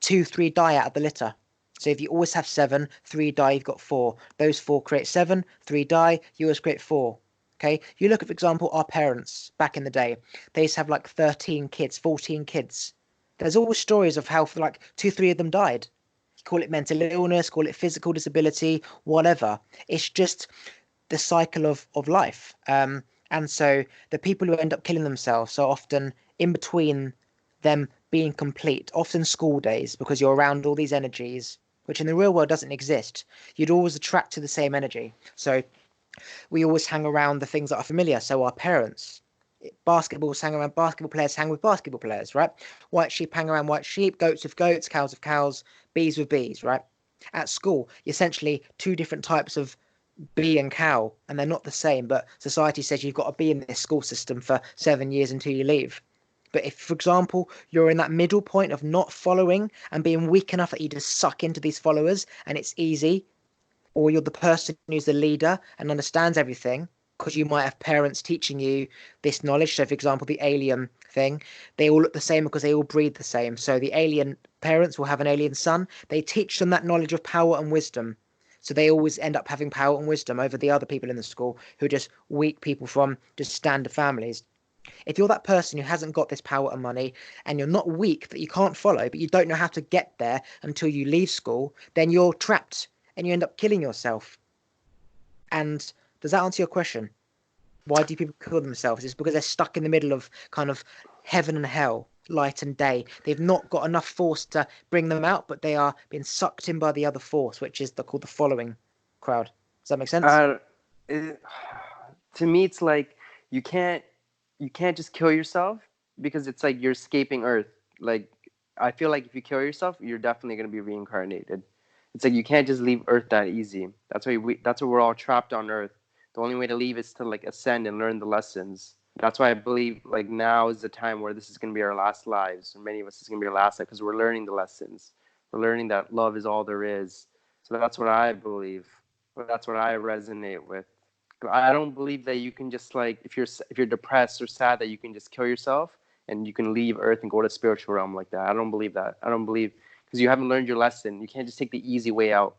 2, 3 die out of the litter. So if you always have 7, 3 die, you've got 4. Those 4 create 7, 3 die, you always create 4. Okay, you look at, for example, our parents back in the day. They used to have like 13 kids, 14 kids. There's always stories of how like 2, 3 of them died. Call it mental illness, call it physical disability, whatever. It's just the cycle of life. And so the people who end up killing themselves are often in between them being complete, often school days, because you're around all these energies, which in the real world doesn't exist. You'd always attract to the same energy. So we always hang around the things that are familiar. So our parents, basketballs hang around basketball players, hang with basketball players, right? White sheep hang around white sheep, goats with goats, cows with cows, bees with bees, right? At school, essentially 2 different types of bee and cow, and they're not the same, but society says you've got to be in this school system for 7 years until you leave. But if, for example, you're in that middle point of not following and being weak enough that you just suck into these followers and it's easy, or you're the person who's the leader and understands everything, because you might have parents teaching you this knowledge. So, for example, the alien thing, they all look the same because they all breathe the same. So the alien parents will have an alien son. They teach them that knowledge of power and wisdom. So they always end up having power and wisdom over the other people in the school who are just weak people from just standard families. If you're that person who hasn't got this power and money and you're not weak that you can't follow, but you don't know how to get there until you leave school, then you're trapped and you end up killing yourself. And does that answer your question? Why do people kill themselves? It's because they're stuck in the middle of kind of heaven and hell, light and day. They've not got enough force to bring them out, but they are being sucked in by the other force, which is called the following crowd. Does that make sense? It, to me, it's like you can't just kill yourself because it's like you're escaping Earth. Like I feel like if you kill yourself, you're definitely gonna be reincarnated. It's like you can't just leave Earth that easy. That's why we're all trapped on Earth. The only way to leave is to like ascend and learn the lessons. That's why I believe like now is the time where this is gonna be our last lives, and many of us is gonna be our last life because we're learning the lessons. We're learning that love is all there is. So that's what I believe. That's what I resonate with. I don't believe that you can just like if you're depressed or sad that you can just kill yourself and you can leave Earth and go to spiritual realm like that. I don't believe that. I don't believe because you haven't learned your lesson. You can't just take the easy way out.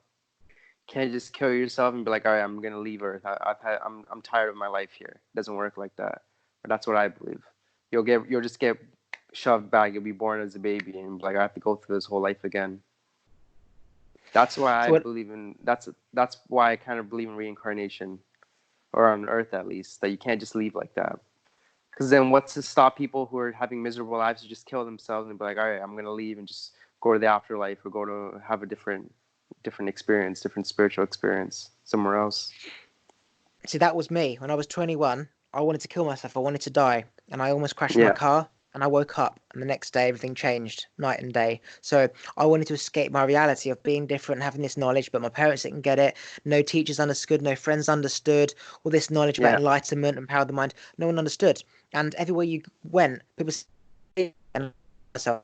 You can't just kill yourself and be like, all right, I'm gonna leave Earth. I'm tired of my life here. It doesn't work like that. But that's what I believe. You'll just get shoved back. You'll be born as a baby and like I have to go through this whole life again. That's why So I what, believe in. That's why I kind of believe in reincarnation, or on Earth at least, that you can't just leave like that. Because then what's to stop people who are having miserable lives to just kill themselves and be like, all right, I'm gonna leave and just go to the afterlife or go to have a different experience, different spiritual experience somewhere else. See, that was me. When I was 21, I wanted to kill myself. I wanted to die. And I almost crashed my Yeah, car. And I woke up. And the next day, everything changed night and day. So I wanted to escape my reality of being different, having this knowledge, but my parents didn't get it. No teachers understood. No friends understood. All this knowledge about yeah. enlightenment and power of the mind. No one understood. And everywhere you went, people said, and so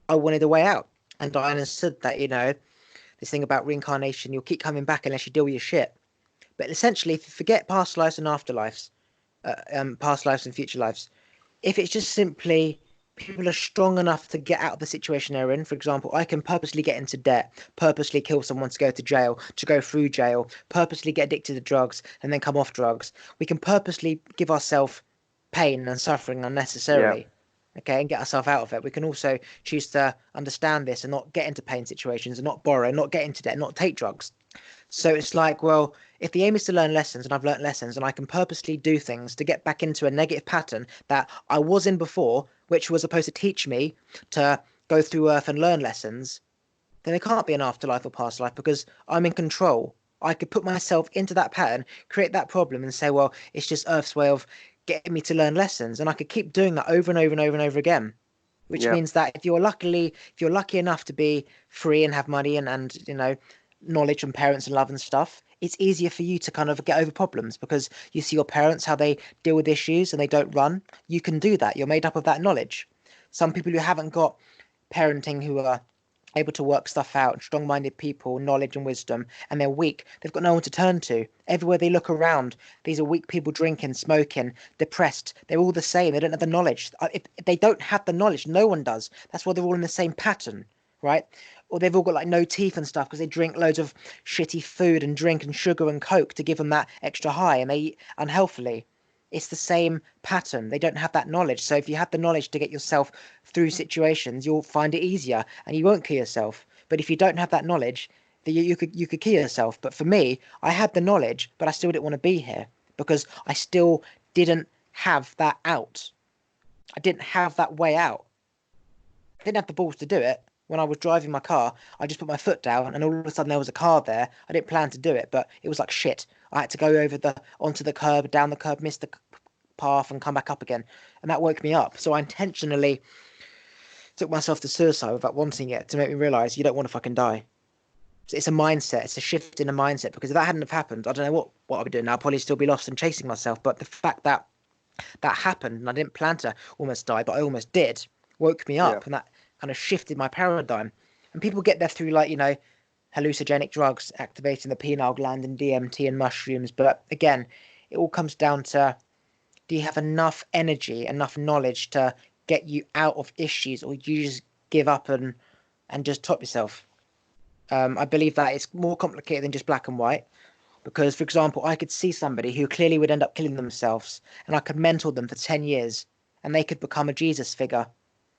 I wanted a way out. And I understood that, this thing about reincarnation, you'll keep coming back unless you deal with your shit. But essentially, if you forget past lives and afterlives, past lives and future lives, if it's just simply people are strong enough to get out of the situation they're in, for example, I can purposely get into debt, purposely kill someone to go to jail, to go through jail, purposely get addicted to drugs and then come off drugs. We can purposely give ourselves pain and suffering Yeah. unnecessarily. Okay, and get ourselves out of it. We can also choose to understand this and not get into pain situations and not borrow, not get into debt, not take drugs. So it's like, well, if the aim is to learn lessons and I've learnt lessons and I can purposely do things to get back into a negative pattern that I was in before, which was supposed to teach me to go through Earth and learn lessons, then there can't be an afterlife or past life because I'm in control. I could put myself into that pattern, create that problem, and say, well, it's just Earth's way of getting me to learn lessons, and I could keep doing that over and over and over and over again. Which Yep. means that if you're lucky enough to be free and have money and knowledge from parents and love and stuff, it's easier for you to kind of get over problems because you see your parents how they deal with issues and they don't run. You can do that. You're made up of that knowledge. Some people who haven't got parenting who are able to work stuff out, strong-minded people, knowledge and wisdom, and they're weak. They've got no one to turn to. Everywhere they look around, these are weak people drinking, smoking, depressed. They're all the same. They don't have the knowledge. If they don't have the knowledge, no one does. That's why they're all in the same pattern, right? Or they've all got like no teeth and stuff because they drink loads of shitty food and drink and sugar and coke to give them that extra high, and they eat unhealthily. It's the same pattern. They don't have that knowledge. So if you have the knowledge to get yourself through situations, you'll find it easier and you won't kill yourself. But if you don't have that knowledge, then you could kill yourself. But for me, I had the knowledge, but I still didn't want to be here because I still didn't have that out. I didn't have that way out. I didn't have the balls to do it. When I was driving my car, I just put my foot down, and all of a sudden there was a car there. I didn't plan to do it, but it was like shit. I had to go over the onto the curb, down the curb, miss the path, and come back up again, and that woke me up. So I intentionally took myself to suicide without wanting it to make me realize you don't want to fucking die. It's a mindset. It's a shift in a mindset because if that hadn't have happened, I don't know what I'd be doing now. I'd probably still be lost and chasing myself. But the fact that that happened and I didn't plan to almost die, but I almost did, woke me Yeah. up, and that kind of shifted my paradigm. And people get there through like hallucinogenic drugs, activating the pineal gland and DMT and mushrooms. But again, it all comes down to do you have enough energy, enough knowledge to get you out of issues, or do you just give up and just top yourself? I believe that it's more complicated than just black and white. Because, for example, I could see somebody who clearly would end up killing themselves, and I could mentor them for 10 years, and they could become a Jesus figure,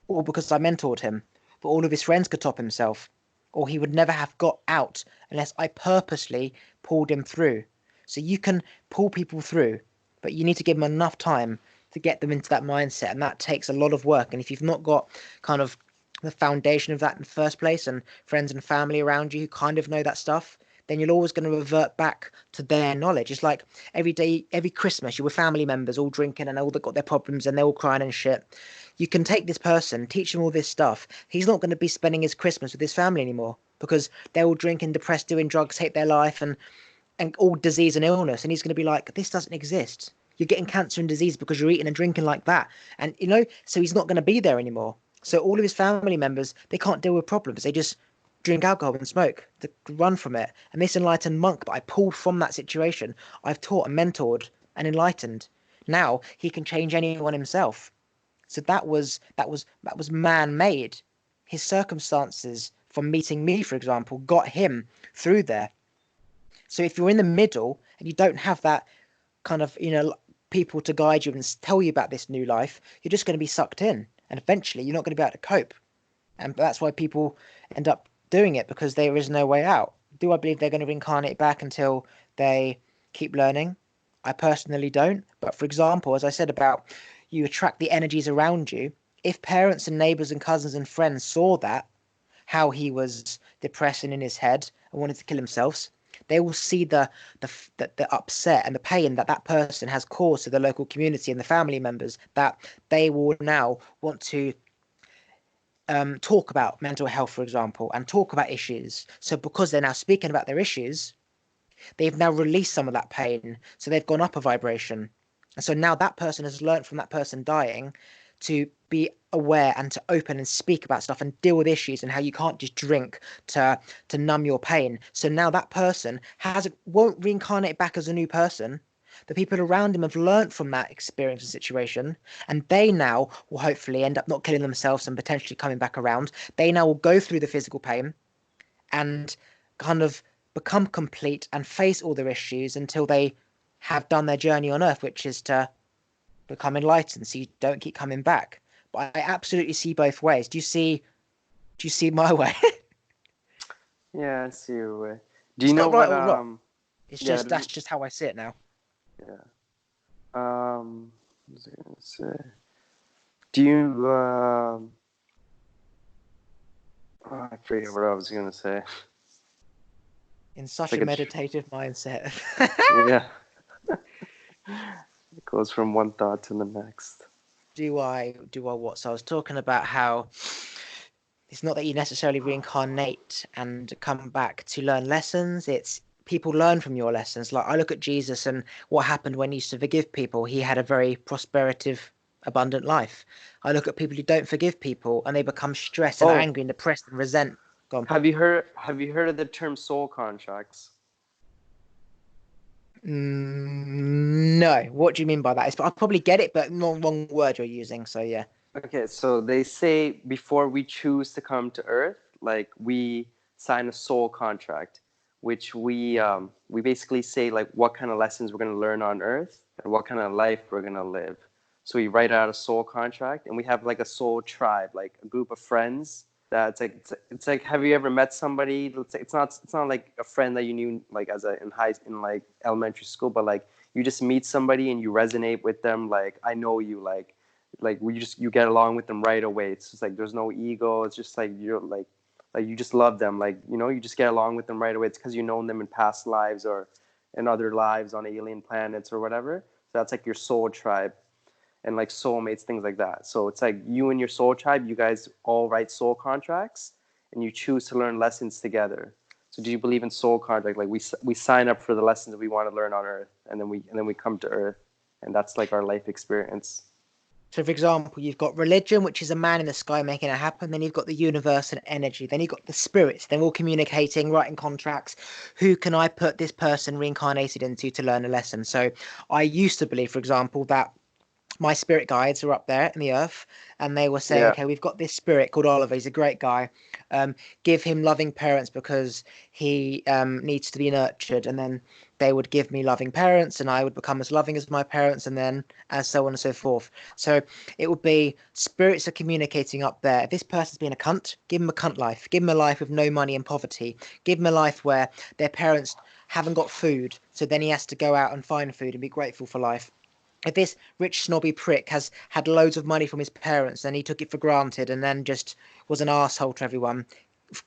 all because I mentored him. But all of his friends could top himself, or he would never have got out unless I purposely pulled him through. So you can pull people through, but you need to give them enough time to get them into that mindset, and that takes a lot of work. And if you've not got kind of the foundation of that in the first place, and friends and family around you who kind of know that stuff, then you're always going to revert back to their knowledge. It's like every day, every Christmas, you're with family members all drinking and all that got their problems and they're all crying and shit. You can take this person, teach him all this stuff. He's not going to be spending his Christmas with his family anymore because they're all drinking, depressed, doing drugs, hate their life, and all disease and illness. And he's going to be like, this doesn't exist. You're getting cancer and disease because you're eating and drinking like that. And, so he's not going to be there anymore. So all of his family members, they can't deal with problems. They just drink alcohol and smoke to run from it. And this enlightened monk that I pulled from that situation, I've taught and mentored and enlightened. Now he can change anyone himself. So that was man-made. His circumstances from meeting me, for example, got him through there. So if you're in the middle and you don't have that kind of, people to guide you and tell you about this new life, you're just going to be sucked in. And eventually you're not going to be able to cope. And that's why people end up doing it because there is no way out. Do I believe they're going to reincarnate back until they keep learning? I personally don't. But for example, as I said about you attract the energies around you, if parents and neighbors and cousins and friends saw that, how he was depressed and in his head and wanted to kill himself, they will see the upset and the pain that that person has caused to the local community and the family members, that they will now want to talk about mental health, for example, and talk about issues. So because they're now speaking about their issues, they've now released some of that pain. So they've gone up a vibration. And so now that person has learned from that person dying to be aware and to open and speak about stuff and deal with issues and how you can't just drink to numb your pain. So now that person won't reincarnate back as a new person. The people around him have learned from that experience and situation, and they now will hopefully end up not killing themselves and potentially coming back around. They now will go through the physical pain and kind of become complete and face all their issues until they have done their journey on Earth, which is to become enlightened, so you don't keep coming back. But I absolutely see both ways. Do you see my way? Yeah, I see your way. Do you It's know not right what? or wrong. It's Yeah. just that's just how I see it now. Yeah. What was I gonna say? Do you? I forget what I was gonna say. In It's such like a meditative mindset. yeah, it goes from one thought to the next. Do I what? So I was talking about how it's not that you necessarily reincarnate and come back to learn lessons. It's people learn from your lessons. Like I look at Jesus and what happened when he used to forgive people. He had a very prosperative, abundant life. I look at people who don't forgive people and they become stressed and Oh, angry and depressed and resent. Gone. have you heard of the term soul contracts? No, what do you mean by that? I probably get it, but not wrong word you're using. So yeah. Okay, so they say before we choose to come to Earth, like we sign a soul contract, which we basically say like what kind of lessons we're gonna learn on Earth and what kind of life we're gonna live. So we write out a soul contract, and we have like a soul tribe, like a group of friends. That's like it's like have you ever met somebody? It's not like a friend that you knew like as a in like elementary school, but like you just meet somebody and you resonate with them. Like I know you like you get along with them right away. It's just like there's no ego. It's just like you're like you just love them. Like you just get along with them right away. It's because you known them in past lives or in other lives on alien planets or whatever. So that's like your soul tribe and like soulmates, things like that. So it's like you and your soul tribe, you guys all write soul contracts and you choose to learn lessons together. So do you believe in soul contract? Like we sign up for the lessons that we want to learn on Earth, and then we come to Earth, and that's like our life experience. So, for example, you've got religion, which is a man in the sky making it happen. Then you've got the universe and energy. Then you've got the spirits. They're all communicating, writing contracts. Who can I put this person reincarnated into to learn a lesson? So, I used to believe, for example, that my spirit guides are up there in the earth and they were saying, Yeah. okay, we've got this spirit called Oliver. He's a great guy. Give him loving parents because he needs to be nurtured. And then they would give me loving parents and I would become as loving as my parents and then as so on and so forth. So it would be spirits are communicating up there. If this person's been a cunt, give him a cunt life. Give him a life with no money and poverty. Give him a life where their parents haven't got food. So then he has to go out and find food and be grateful for life. If this rich snobby prick has had loads of money from his parents and he took it for granted and then just was an asshole to everyone,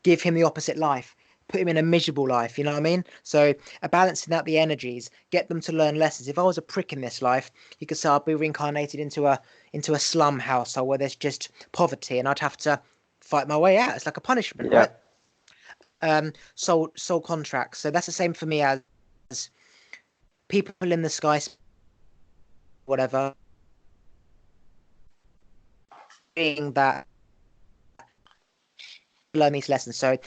give him the opposite life. Put him in a miserable life, you know what I mean? So, balancing out the energies, get them to learn lessons. If I was a prick in this life, you could say I'd be reincarnated into a slum household where there's just poverty, and I'd have to fight my way out. It's like a punishment, Yeah. right? Soul contracts. So that's the same for me as people in the sky, whatever, being that learn these lessons. So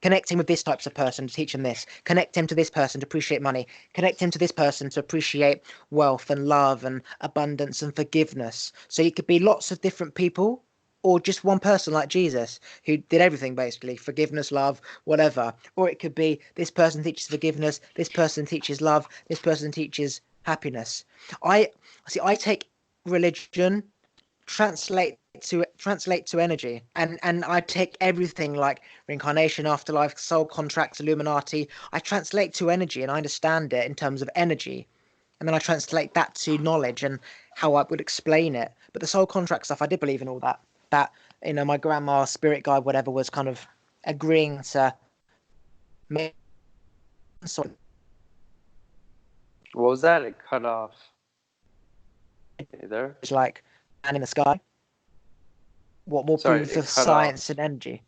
connecting with this types of person to teach them this, connect him to this person to appreciate money, connect him to this person to appreciate wealth and love and abundance and forgiveness. So it could be lots of different people or just one person like Jesus who did everything basically, forgiveness, love, whatever. Or it could be this person teaches forgiveness, this person teaches love, this person teaches happiness. I take religion translate to energy and I take everything like reincarnation, afterlife, soul contracts, illuminati. I translate to energy and I understand it in terms of energy, and then I translate that to knowledge and how I would explain it. But the soul contract stuff, I did believe in all that my grandma, spirit guide, whatever, was kind of agreeing to make sort What was that? It cut off. Hey there. of like man in the sky, what more Sorry, proof it of cut off. science and energy.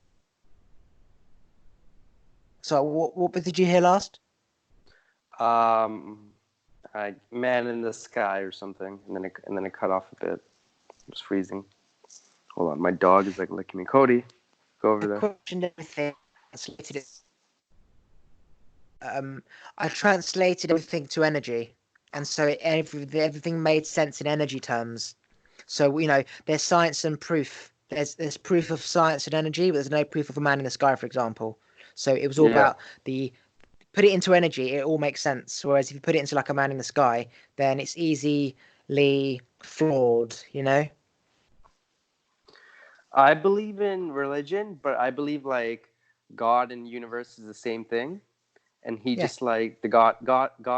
So what did you hear last? Um, Man in the sky or something, and then it cut off a bit. It was freezing. Hold on, my dog is like licking me. Cody, go over I there. questioned everything, translated it. I translated everything to energy, and so everything made sense in energy terms. So there's science and proof. There's proof of science and energy, but there's no proof of a man in the sky, for example. So it was all Yeah, about the put it into energy. It all makes sense. Whereas if you put it into like a man in the sky, then it's easily flawed. I believe in religion, but I believe like God and universe is the same thing, and he Yeah. just like the God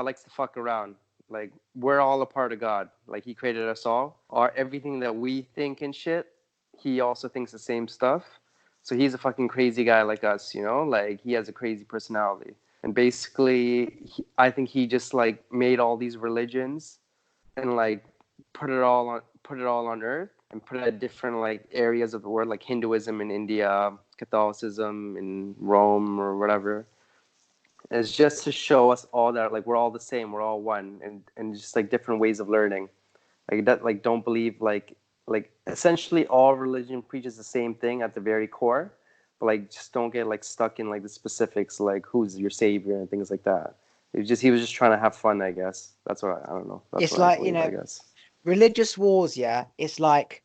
likes to fuck around. Like we're all a part of God. Like he created us all. Or everything that we think and shit, he also thinks the same stuff. So he's a fucking crazy guy like us, Like he has a crazy personality. And basically, I think he just like made all these religions and like put it all on Earth and put it at different like areas of the world, like Hinduism in India, Catholicism in Rome or whatever. And it's just to show us all that like we're all the same, we're all one, and just like different ways of learning. Like that, like don't believe like essentially all religion preaches the same thing at the very core, but like just don't get like stuck in like the specifics, like who's your savior and things like that. He was just trying to have fun, I guess. That's what I don't know. That's It's what I like, believe, I guess. religious wars, yeah. It's like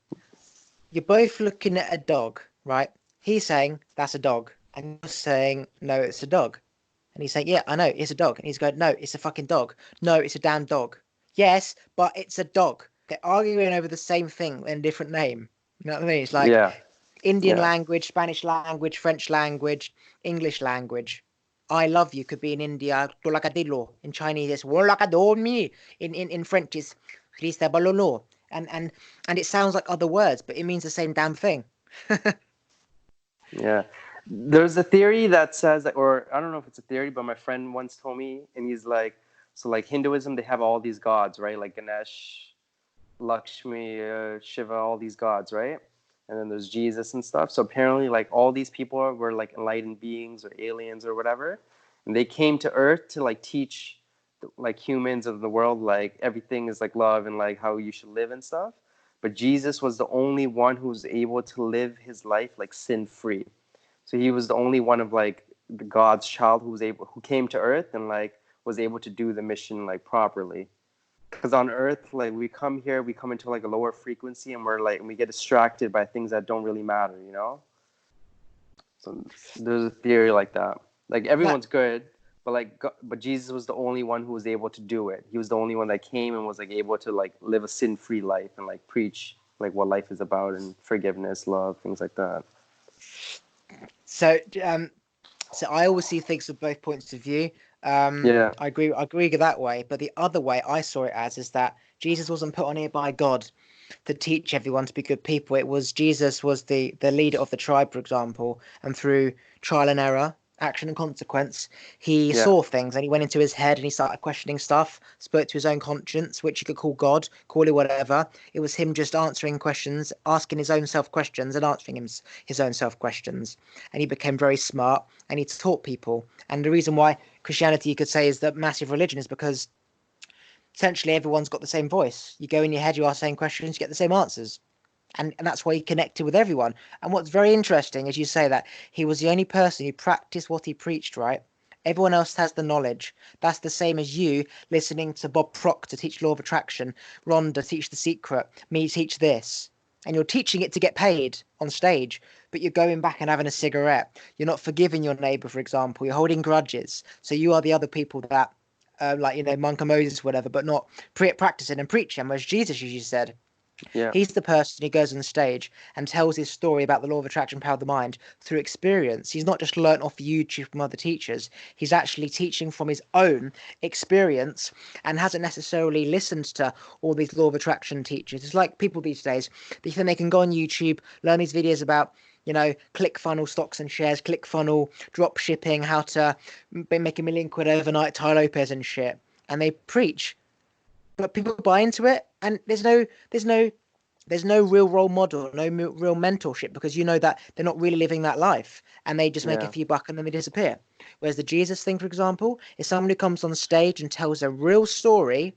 you're both looking at a dog, right? He's saying that's a dog, and you're saying no, it's a dog. And he's saying, yeah, I know, it's a dog. And he's going, no, it's a fucking dog. No, it's a damn dog. Yes, but it's a dog. They're arguing over the same thing in a different name. You know what I mean? It's like Yeah, Indian yeah, language, Spanish language, French language, English language. I love you could be in India, Tolakadilo. In Chinese, it's Wolakadomi. In French, it's Christabalolo. And it sounds like other words, but it means the same damn thing. yeah. There's a theory that says that, or I don't know if it's a theory, but my friend once told me, and he's like, so like Hinduism, they have all these gods, right? Like Ganesh, Lakshmi, Shiva, all these gods, right? And then there's Jesus and stuff. So apparently, like all these people were like enlightened beings or aliens or whatever, and they came to Earth to like teach like humans of the world like everything is like love and like how you should live and stuff. But Jesus was the only one who was able to live his life like sin free. So he was the only one of like the God's child who came to Earth and like was able to do the mission like properly. Because on Earth, like we come here, we come into like a lower frequency, and we're like we get distracted by things that don't really matter, you know. So there's a theory like that. Like That everyone's good, but but Jesus was the only one who was able to do it. He was the only one that came and was like able to like live a sin-free life and like preach like what life is about and forgiveness, love, things like that. so so I always see things from both points of view. Yeah, I agree that way, but the other way I saw it as is that Jesus wasn't put on here by God to teach everyone to be good people. It was Jesus was the leader of the tribe, for example, and through trial and error, action and consequence, he yeah, saw things and he went into his head and he started questioning stuff, spoke to his own conscience, which you could call God, call it whatever. It was him just answering questions, asking his own self questions and answering his own self questions. And he became very smart and he taught people. And the reason why Christianity, you could say, is the massive religion is because essentially everyone's got the same voice. You go in your head, you ask the same questions, you get the same answers. And that's why he connected with everyone. And what's very interesting is you say that he was the only person who practiced what he preached, right? Everyone else has the knowledge. That's the same as you listening to Bob Proctor teach law of attraction, Rhonda teach the secret, me teach this. And you're teaching it to get paid on stage, but you're going back and having a cigarette. You're not forgiving your neighbor, for example. You're holding grudges. So you are the other people that, like, Monk and Moses, whatever, but not practicing and preaching, whereas Jesus usually said, yeah, he's the person who goes on stage and tells his story about the law of attraction, power of the mind through experience. He's not just learnt off YouTube from other teachers. He's actually teaching from his own experience and hasn't necessarily listened to all these law of attraction teachers. It's like people these days, they think they can go on YouTube, learn these videos about click funnel stocks and shares, click funnel drop shipping, how to make £1 million overnight, Ty Lopez and shit. And they preach, but people buy into it, and there's no real role model, no real mentorship, because you know that they're not really living that life, and they just make a yeah, few bucks and then they disappear. Whereas the Jesus thing, for example, is someone who comes on stage and tells a real story,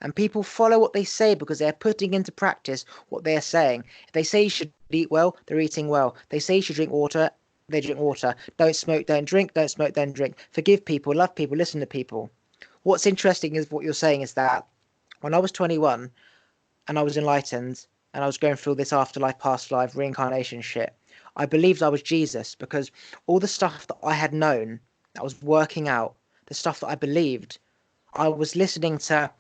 and people follow what they say because they're putting into practice what they're saying. If they say you should eat well, they're eating well. They say you should drink water, they drink water. Don't smoke, don't drink. Don't smoke, don't drink. Forgive people, love people, listen to people. What's interesting is what you're saying is that when I was 21 and I was enlightened and I was going through this afterlife, past life, reincarnation shit, I believed I was Jesus because all the stuff that I had known, that was working out, the stuff that I believed, I was listening to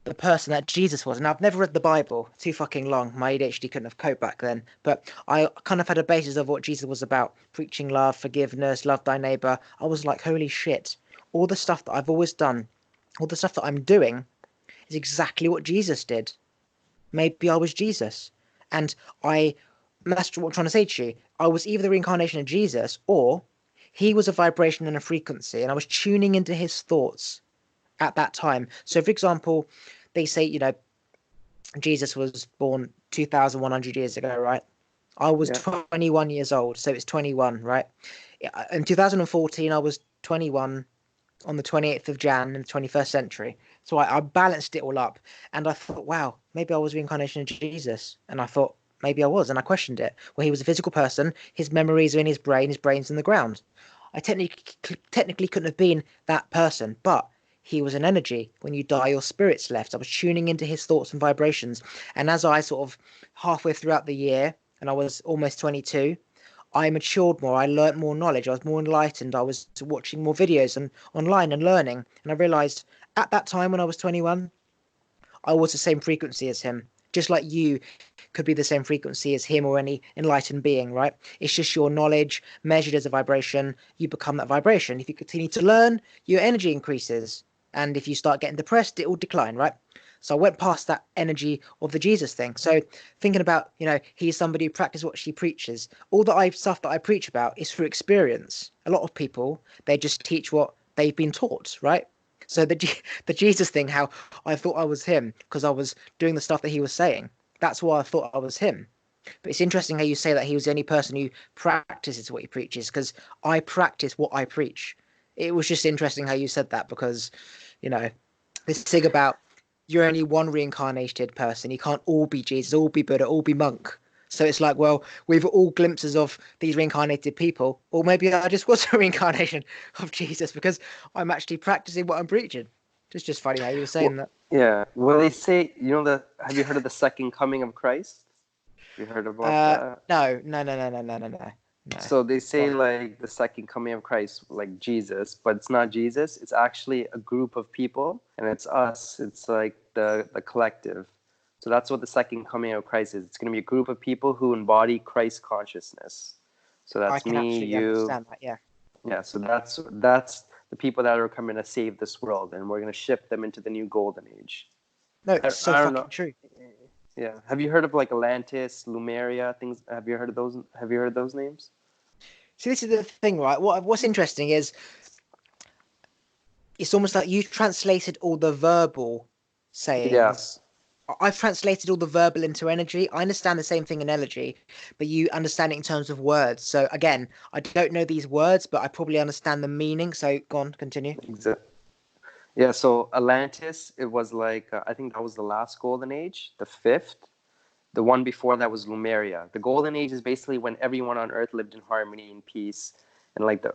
the person that Jesus was. And I've never read the Bible, too fucking long. My ADHD couldn't have coped back then. But I kind of had a basis of what Jesus was about, preaching love, forgiveness, love thy neighbor. I was like, holy shit, all the stuff that I've always done, all the stuff that I'm doing is exactly what Jesus did. Maybe I was Jesus. And that's what I'm trying to say to you. I was either the reincarnation of Jesus or he was a vibration and a frequency, and I was tuning into his thoughts at that time. So, for example, they say, Jesus was born 2,100 years ago, right? I was Yeah. 21 years old, so it's 21, right? In 2014, I was 21 on the 28th of Jan in the 21st century. So I balanced it all up, and I thought, wow, maybe I was reincarnation of Jesus. And I thought, maybe I was, and I questioned it. Well, he was a physical person. His memories are in his brain's in the ground. I technically couldn't have been that person, but he was an energy. When you die, your spirit's left. I was tuning into his thoughts and vibrations. And as I sort of halfway throughout the year, and I was almost 22, I matured more. I learnt more knowledge. I was more enlightened. I was watching more videos and online and learning. And I realized at that time when I was 21, I was the same frequency as him. Just like you could be the same frequency as him or any enlightened being, right? It's just your knowledge measured as a vibration. You become that vibration. If you continue to learn, your energy increases. And if you start getting depressed, it will decline, right? So I went past that energy of the Jesus thing. So thinking about, he's somebody who practices what she preaches. All stuff that I preach about is through experience. A lot of people, they just teach what they've been taught, right? So the Jesus thing, how I thought I was him because I was doing the stuff that he was saying. That's why I thought I was him. But it's interesting how you say that he was the only person who practices what he preaches, because I practice what I preach. It was just interesting how you said that, because, this thing about you're only one reincarnated person. You can't all be Jesus, all be Buddha, all be monk. So it's like, well, we've all glimpses of these reincarnated people, or maybe I just was a reincarnation of Jesus because I'm actually practicing what I'm preaching. It's just funny how you were saying Well, that. yeah. Well, they say, have you heard of the second coming of Christ? You heard about that? No, no, no, no, no, no, no, no, no. So they Go say on. like the second coming of Christ, like Jesus, but it's not Jesus. It's actually a group of people, and it's us. It's like the collective. So that's what the second coming of Christ is. It's going to be a group of people who embody Christ consciousness. So I that's can me, absolutely you. understand that. Yeah. Yeah. So that's the people that are coming to save this world, and we're going to ship them into the new golden age. No, I, it's so I don't know. fucking true. Yeah. Have you heard of like Atlantis, Lumeria, things? Have you heard of those? Have you heard of those names? See, this is the thing, right? What's interesting is it's almost like you translated all the verbal Yeah. sayings. I've translated all the verbal into energy. I understand the same thing in energy, but you understand it in terms of words. So again, I don't know these words, but I probably understand the meaning. So go on, continue. Exactly. Yeah, so Atlantis, it was like, I think that was the last golden age, the fifth. The one before that was Lumeria. The golden age is basically when everyone on Earth lived in harmony and peace, and the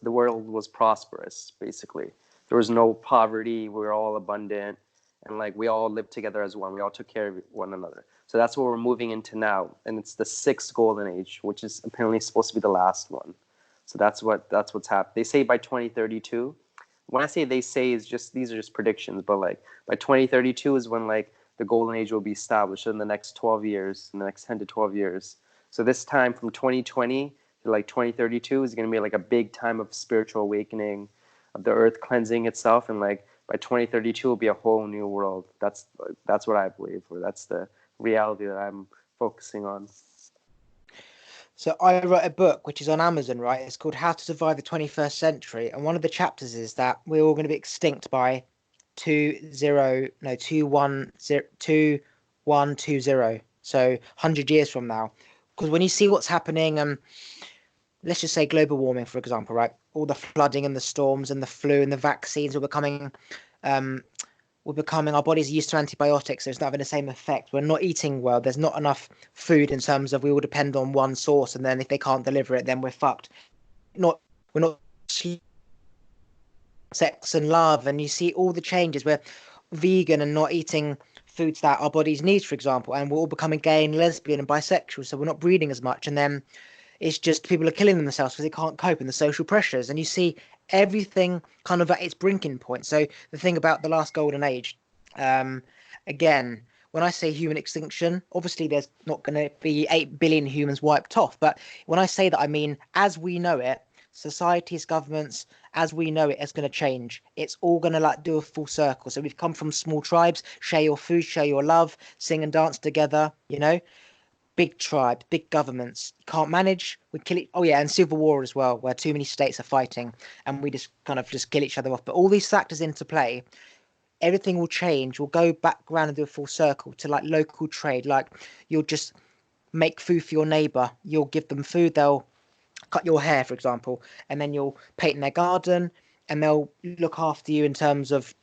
world was prosperous. Basically, there was no poverty. We were all abundant, and like we all lived together as one. We all took care of one another. So that's what we're moving into now, and it's the sixth golden age, which is apparently supposed to be the last one. So that's what's happened. They say by 2032. When I say they say, is just these are just predictions, but like by 2032 is when like the golden age will be established in the next 12 years, in the next 10 to 12 years. So this time from 2020 to like 2032 is going to be like a big time of spiritual awakening, of the earth cleansing itself, and like by 2032 will be a whole new world. That's what I believe, or that's the reality that I'm focusing on. So I wrote a book which is on Amazon, right? It's called How to Survive the 21st Century, and one of the chapters is that we're all going to be extinct by 2120. So 100 years from now. Because when you see what's happening, let's just say global warming, for example, right? All the flooding and the storms and the flu and the vaccines are becoming um, our bodies are used to antibiotics, so it's not having the same effect. We're not eating well. There's not enough food in terms of we all depend on one source, and then if they can't deliver it, then we're fucked. Not we're not sex and love, and you see all the changes. We're vegan and not eating foods that our bodies need, for example, and we're all becoming gay and lesbian and bisexual, so we're not breeding as much, and then it's just people are killing themselves because they can't cope in the social pressures, and you see everything kind of at its brinking point. So the thing about the last golden age, um, again, when I say human extinction, obviously there's not going to be 8 billion humans wiped off. But when I say that, I mean, as we know it, societies, governments, as we know it, is going to change. It's all going to like do a full circle. So we've come from small tribes, share your food, share your love, sing and dance together, big tribes, big governments can't manage. We kill it. Oh yeah, and civil war as well, where too many states are fighting, and we just kind of just kill each other off. But all these factors into play, everything will change. We'll go back around and do a full circle to like local trade. Like you'll just make food for your neighbor. You'll give them food. They'll cut your hair, for example, and then you'll paint in their garden, and they'll look after you in terms of,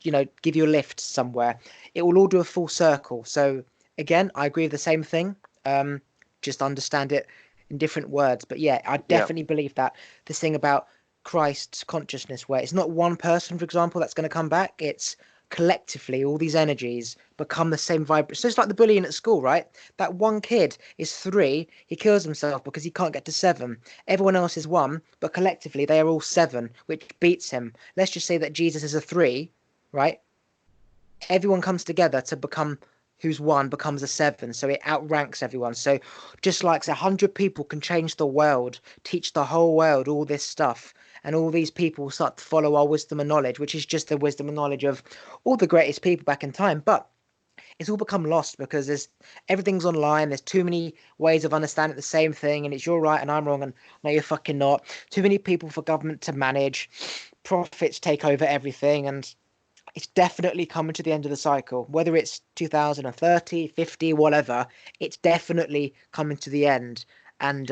give you a lift somewhere. It will all do a full circle. So again, I agree with the same thing. Um, just understand it in different words. But yeah, I Yeah. definitely believe that this thing about Christ's consciousness, where it's not one person, for example, that's going to come back. It's collectively all these energies become the same vibration. So it's like the bullying at school, right? That one kid is 3, he kills himself because he can't get to 7. Everyone else is 1, but collectively they are all 7, which beats him. Let's just say that Jesus is a 3, right? Everyone comes together to become who's 1 becomes a 7, so it outranks everyone. So just like 100 people can change the world, teach the whole world all this stuff, and all these people start to follow our wisdom and knowledge, which is just the wisdom and knowledge of all the greatest people back in time. But it's all become lost because everything's online. There's too many ways of understanding the same thing, and it's you're right and I'm wrong, and no, you're fucking not. Too many people for government to manage. Profits take over everything, and it's definitely coming to the end of the cycle. Whether it's 2030, 50, whatever, it's definitely coming to the end, and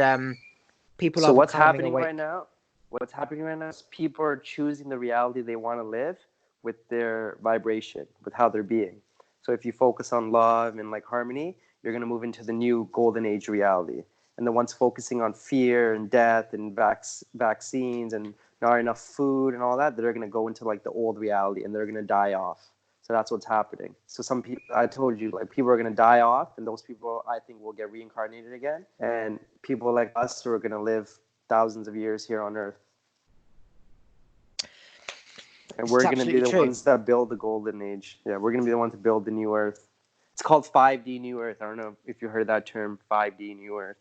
people So are what's becoming happening right awake. now? What's happening right now is people are choosing the reality they want to live with their vibration, with how they're being. So if you focus on love and like harmony, you're going to move into the new golden age reality. And the ones focusing on fear and death and vaccines and not enough food and all that, they're going to go into like the old reality and they're going to die off. So that's what's happening. So some people, I told you, like people are going to die off, and those people I think will get reincarnated again. And people like us who are going to live thousands of years here on Earth. And This is we're going to be absolutely the true. ones that build the golden age. Yeah, we're going to be the ones to build the new Earth. It's called 5D New Earth. I don't know if you heard that term, 5D New Earth.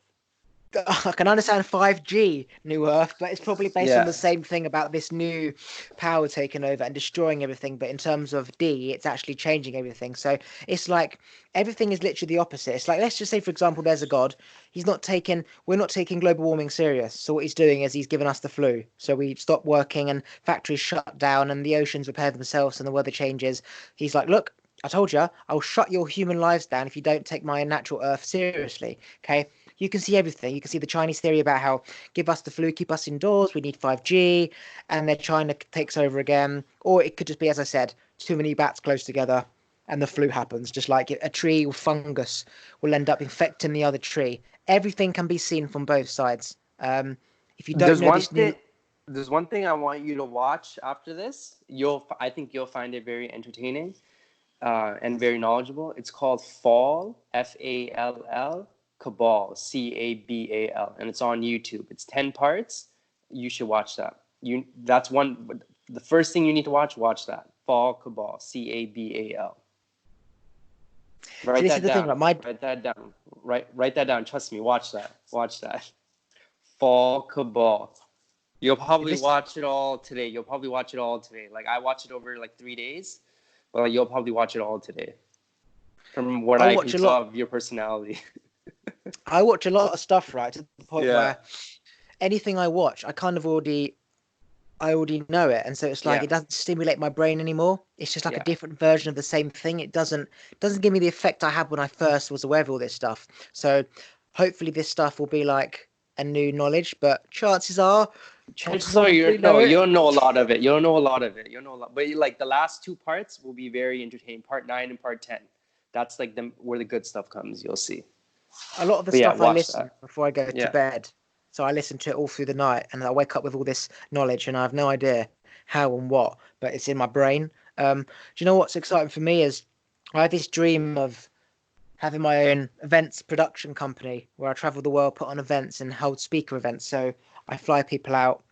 I can understand 5G New Earth, but it's probably based on Yeah. the same thing about this new power taking over and destroying everything. But in terms of D, it's actually changing everything. So it's like everything is literally the opposite. It's like, let's just say, for example, there's a God. We're not taking global warming serious. So what he's doing is he's given us the flu. So we stop working and factories shut down and the oceans repair themselves and the weather changes. He's like, look, I told you, I'll shut your human lives down if you don't take my natural Earth seriously. Okay, you can see everything. You can see the Chinese theory about how give us the flu, keep us indoors, we need 5G, and then China takes over again. Or it could just be, as I said, too many bats close together and the flu happens, just like a tree or fungus will end up infecting the other tree. Everything can be seen from both sides. If you don't There's know one this thing. new, There's one thing I want you to watch after this. I think you'll find it very entertaining and very knowledgeable. It's called Fall, Fall, Cabal, Cabal, and it's on YouTube. It's 10 parts. You should watch that. That's one. The first thing you need to watch. Watch that. Fall, Cabal, Cabal. so Write this is that the thing, down. like my Write that down. Write that down. Trust me. Watch that. Watch that. Fall, Cabal. You'll probably this watch it all today. You'll probably watch it all today. Like I watched it over like 3 days, but like, you'll probably watch it all today. From what I I can watch a tell lot. of your personality. I watch a lot of stuff, right, to the point Yeah, where anything I watch, I already know it, and so it's like yeah. it doesn't stimulate my brain anymore. It's just like a Yeah. different version of the same thing. It doesn't give me the effect I had when I first was aware of all this stuff. So hopefully this stuff will be like a new knowledge, but chances are I'll Chances are probably know no, it. you'll know a lot of it. You'll know a lot of it. You'll know a lot. But like the last 2 parts will be very entertaining. Part 9 and part 10. That's like where the good stuff comes. You'll see. A lot of the But yeah, stuff I watch listen that. before I go to Yeah. bed. So I listen to it all through the night, and I wake up with all this knowledge, and I have no idea how and what, but it's in my brain. Do you know what's exciting for me is I had this dream of having my own events production company where I travel the world, put on events and hold speaker events. So I fly people out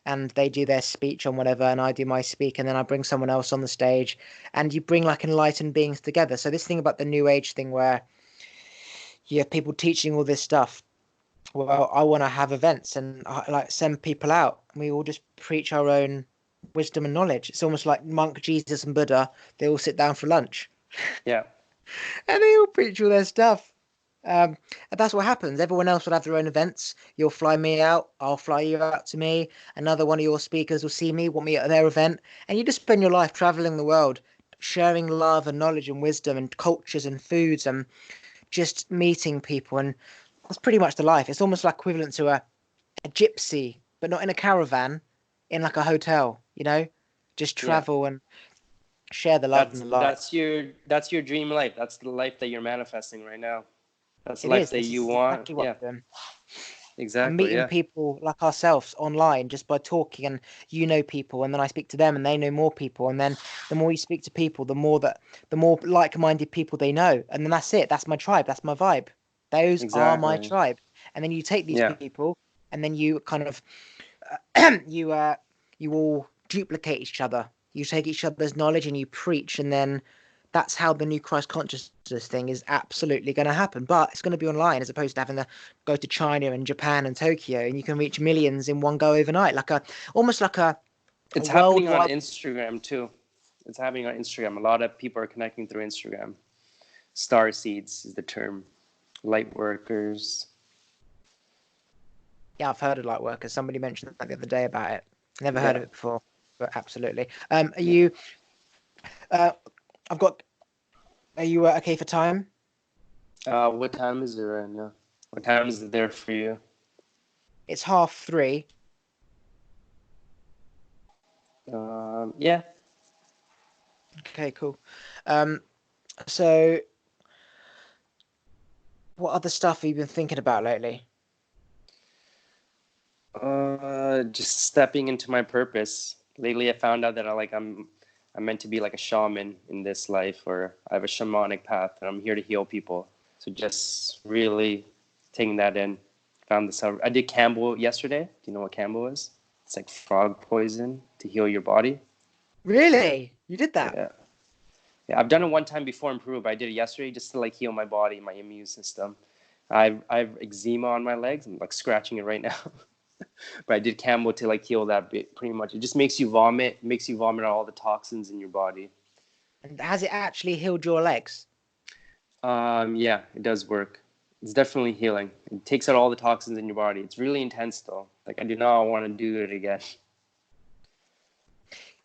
and they do their speech on whatever, and I do my speak, and then I bring someone else on the stage, and you bring like enlightened beings together. So this thing about the new age thing where you have people teaching all this stuff. Well, I want to have events and like send people out, and we all just preach our own wisdom and knowledge. It's almost like Monk, Jesus, and Buddha. They all sit down for lunch Yeah. and they all preach all their stuff. Um, and that's what happens. Everyone else will have their own events. You'll fly me out. I'll fly you out to me. Another one of your speakers will see me, want me at their event, and you just spend your life traveling the world, sharing love and knowledge and wisdom and cultures and foods and just meeting people. And that's pretty much the life. It's almost like equivalent to a gypsy, but not in a caravan, in like a hotel. Just Yeah. travel and share the love and That's the light. that's your that's your dream life. That's the life that you're manifesting right now. That's the It life is. that This you is want. exactly what Yeah, I'm doing. I'm exactly. meeting Yeah, people like ourselves online just by talking, and people, and then I speak to them, and they know more people, and then the more you speak to people, the more like-minded people they know, and then that's it. That's my tribe. That's my vibe. Those are my exactly. tribe. And then you take these Yeah, people, and then you kind of you you all duplicate each other. You take each other's knowledge and you preach, and then that's how the new Christ consciousness thing is absolutely going to happen. But it's going to be online as opposed to having to go to China and Japan and Tokyo, and you can reach millions in one go overnight, like almost like a it's happening on worldwide. Instagram too. It's happening on Instagram. A lot of people are connecting through Instagram. Star seeds is the term. Light workers. Yeah, I've heard of light workers. Somebody mentioned that the other day about it. Never heard Yeah, of it before, but absolutely. Are yeah. you? Uh, I've got. Are you okay for time? What time is it right now? What time is it there for you? It's 3:30. Yeah. Okay, cool. Um, so what other stuff have you been thinking about lately? Just stepping into my purpose. Lately, I found out that I'm meant to be like a shaman in this life, or I have a shamanic path, and I'm here to heal people. So just really taking that in. Found this out. I did Campbell yesterday. Do you know what Campbell is? It's like frog poison to heal your body. Really? You did that? Yeah. Yeah, I've done it one time before in Peru, but I did it yesterday just to like heal my body, my immune system. I've eczema on my legs. I'm like scratching it right now. But I did Campbell to like heal that bit pretty much. It just makes you vomit out all the toxins in your body. And has it actually healed your legs? Yeah, it does work. It's definitely healing. It takes out all the toxins in your body. It's really intense though. Like I do not want to do it again.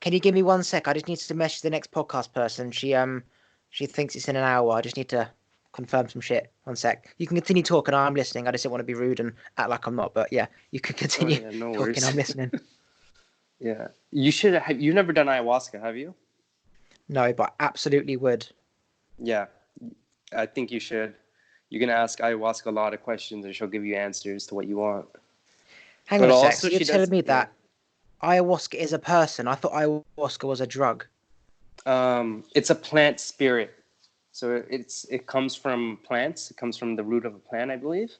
Can you give me 1 sec? I just need to message the next podcast person. She thinks it's in an hour. I just need to confirm some shit. 1 sec. You can continue talking. I'm listening. I just don't want to be rude and act like I'm not. But yeah, you can Oh continue yeah, no talking. I'm worries. listening. Yeah, you should have. You've never done ayahuasca, have you? No, but absolutely would. Yeah, I think you should. You can ask ayahuasca a lot of questions, and she'll give you answers to what you want. Hang on But a sec. also, So you're she telling does. me Yeah. that ayahuasca is a person? I thought ayahuasca was a drug. It's a plant spirit. So it comes from plants. It comes from the root of a plant, I believe.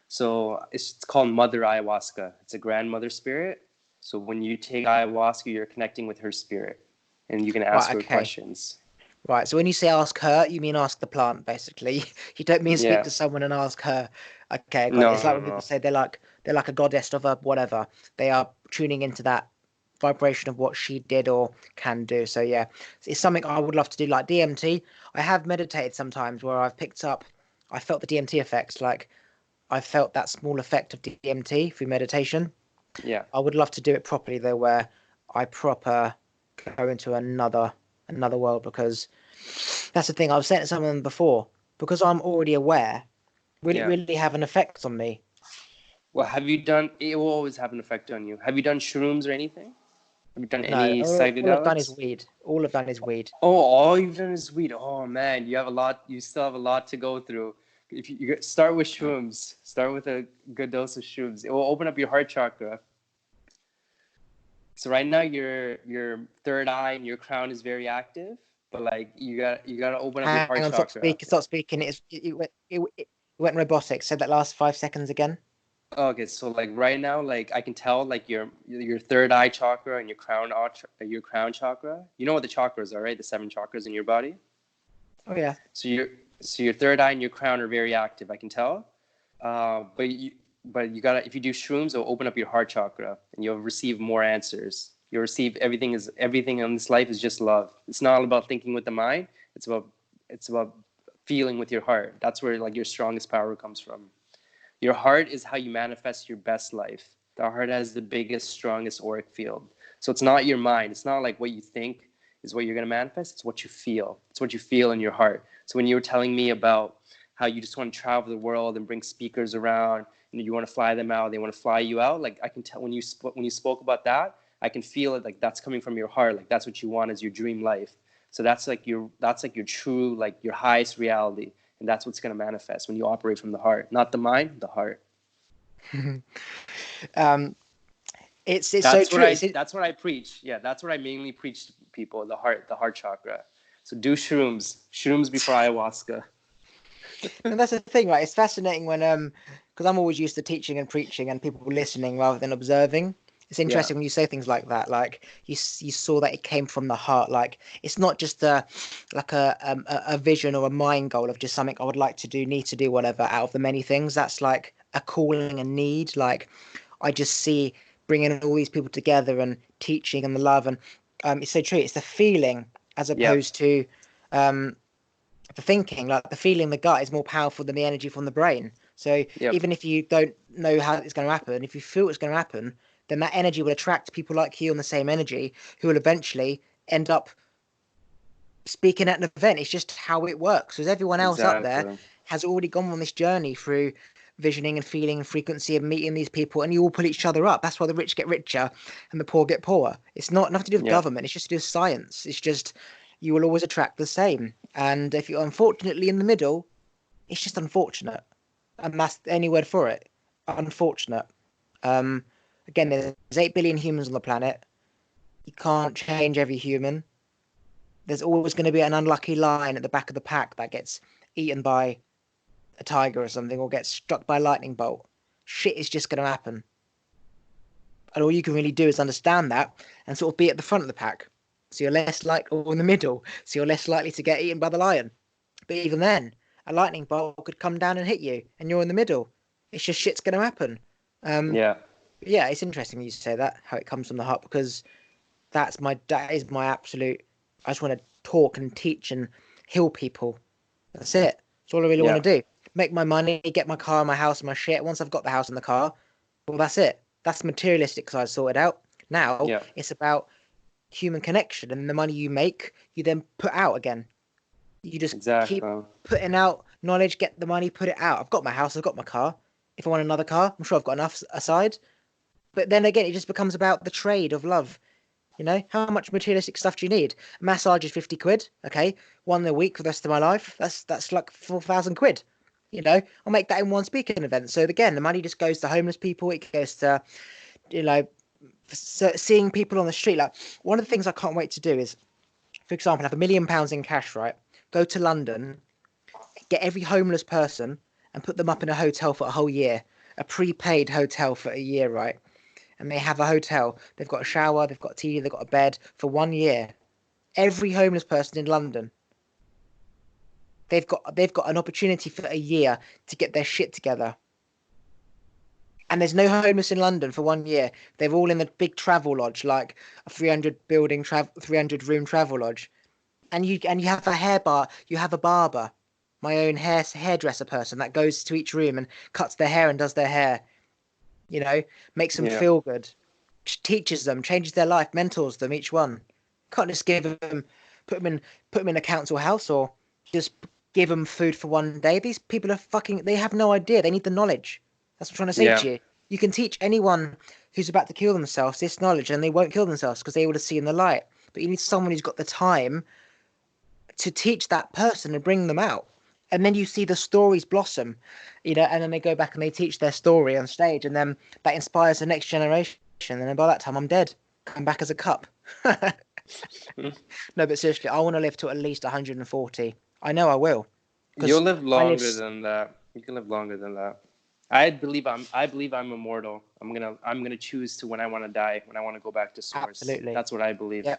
So it's called Mother Ayahuasca. It's a grandmother spirit. So when you take ayahuasca, you're connecting with her spirit, and you can ask Right. her Okay. questions. Right. So when you say ask her, you mean ask the plant, basically. You don't mean speak Yeah. to someone and ask her. Okay, I got it. No, It's like no, when people no. say they're like a goddess of a whatever. They are tuning into that vibration of what she did or can do. So yeah, it's something I would love to do. Like DMT, I have meditated sometimes where I felt the DMT effects. Like I felt that small effect of DMT through meditation. Yeah. I would love to do it properly though, where I proper go into another world because that's the thing. I was saying to someone before, because I'm already aware, will it Yeah. really have an effect on me? Well, have you done? It will always have an effect on you. Have you done shrooms or anything? Have you done No, any all I've done is psychedelics? weed. All I've done is weed. Oh, all you've done is weed. Oh man, you have a lot. You still have a lot to go through. If you start with shrooms, start with a good dose of shrooms. It will open up your heart chakra. So right now your third eye and your crown is very active, but like you got to open up your Hang heart on, stop chakra. speaking. Stop speaking. It went robotic. Say that last 5 seconds again. Okay, so like right now, like I can tell like your third eye chakra and your crown chakra. You know what the chakras are, right? The seven chakras in your body. Oh yeah. So your third eye and your crown are very active. I can tell. But you gotta if you do shrooms, it'll open up your heart chakra and you'll receive more answers. You'll receive everything in this life is just love. It's not all about thinking with the mind. It's about feeling with your heart. That's where like your strongest power comes from. Your heart is how you manifest your best life. The heart has the biggest, strongest auric field. So it's not your mind. It's not like what you think is what you're going to manifest. It's what you feel. It's what you feel in your heart. So when you were telling me about how you just want to travel the world and bring speakers around, and you want to fly them out, they want to fly you out. Like I can tell when you spoke about that, I can feel it. Like that's coming from your heart. Like that's what you want as your dream life. So that's like your true, like your highest reality. And that's what's going to manifest when you operate from the heart, not the mind, the heart. um, it's so true. That's what I preach. Yeah, that's what I mainly preach to people: the heart chakra. So do shrooms before ayahuasca. And that's the thing, right? It's fascinating when because I'm always used to teaching and preaching and people listening rather than observing. It's interesting when you say things like that. Like you saw that it came from the heart. Like it's not just a vision or a mind goal of just something I would like to do, need to do, whatever. Out of the many things, that's like a calling, a need. Like I just see bringing all these people together and teaching and the love and it's so true. It's the feeling as opposed to um the thinking. Like the feeling in the gut is more powerful than the energy from the brain. So even if you don't know how it's going to happen, if you feel it's going to happen, then that energy will attract people like you on the same energy who will eventually end up speaking at an event. It's just how it works. Because everyone else up there has already gone on this journey through visioning and feeling and frequency and meeting these people, and you all pull each other up. That's why the rich get richer and the poor get poorer. It's not nothing to do with government. It's just to do with science. It's just you will always attract the same. And if you're unfortunately in the middle, it's just unfortunate. And that's the only word for it. Unfortunate. Again, there's 8 billion humans on the planet. You can't change every human. There's always going to be an unlucky lion at the back of the pack that gets eaten by a tiger or something, or gets struck by a lightning bolt. Shit is just going to happen. And all you can really do is understand that and sort of be at the front of the pack. So you're less likely, or in the middle, so you're less likely to get eaten by the lion. But even then, a lightning bolt could come down and hit you, and you're in the middle. It's just shit's going to happen. Yeah, it's interesting you say that, how it comes from the heart, because that is my absolute. I just want to talk and teach and heal people. That's it. That's all I really want to do. Make my money, get my car, my house, my shit. Once I've got the house and the car, well, that's it. That's materialistic side sorted out. Now it's about human connection, and the money you make, you then put out again. You just keep putting out knowledge, get the money, put it out. I've got my house, I've got my car. If I want another car, I'm sure I've got enough aside. But then again, it just becomes about the trade of love. You know, how much materialistic stuff do you need? A massage is 50 quid. Okay, one a week for the rest of my life. That's like 4,000 quid. You know, I'll make that in one speaking event. So again, the money just goes to homeless people. It goes to, you know, seeing people on the street. Like one of the things I can't wait to do is, for example, have £1 million in cash, right? Go to London, get every homeless person and put them up in a hotel for a whole year, a prepaid hotel for a year, right? And they have a hotel. They've got a shower, they've got a TV, they've got a bed for 1 year. Every homeless person in London, they've got an opportunity for a year to get their shit together. And there's no homeless in London for 1 year. They're all in the big travel lodge, like a 300 room travel lodge. And you have a hair bar, you have a barber, my own hairdresser person that goes to each room and cuts their hair and does their hair. You know, makes them feel good, teaches them, changes their life, mentors them, each one. Can't just give them, put them in a council house or just give them food for 1 day. These people are they have no idea. They need the knowledge. That's what I'm trying to say to you. You can teach anyone who's about to kill themselves this knowledge and they won't kill themselves because they will see in the light. But you need someone who's got the time to teach that person and bring them out. And then you see the stories blossom, you know, and then they go back and they teach their story on stage, and then that inspires the next generation. And then by that time, I'm dead. Come back as a cup. No, but seriously, I want to live to at least 140. I know I will. You'll live longer than that. You can live longer than that. I believe I'm immortal. I'm gonna choose to when I want to die, when I want to go back to source. Absolutely. That's what I believe. Yeah.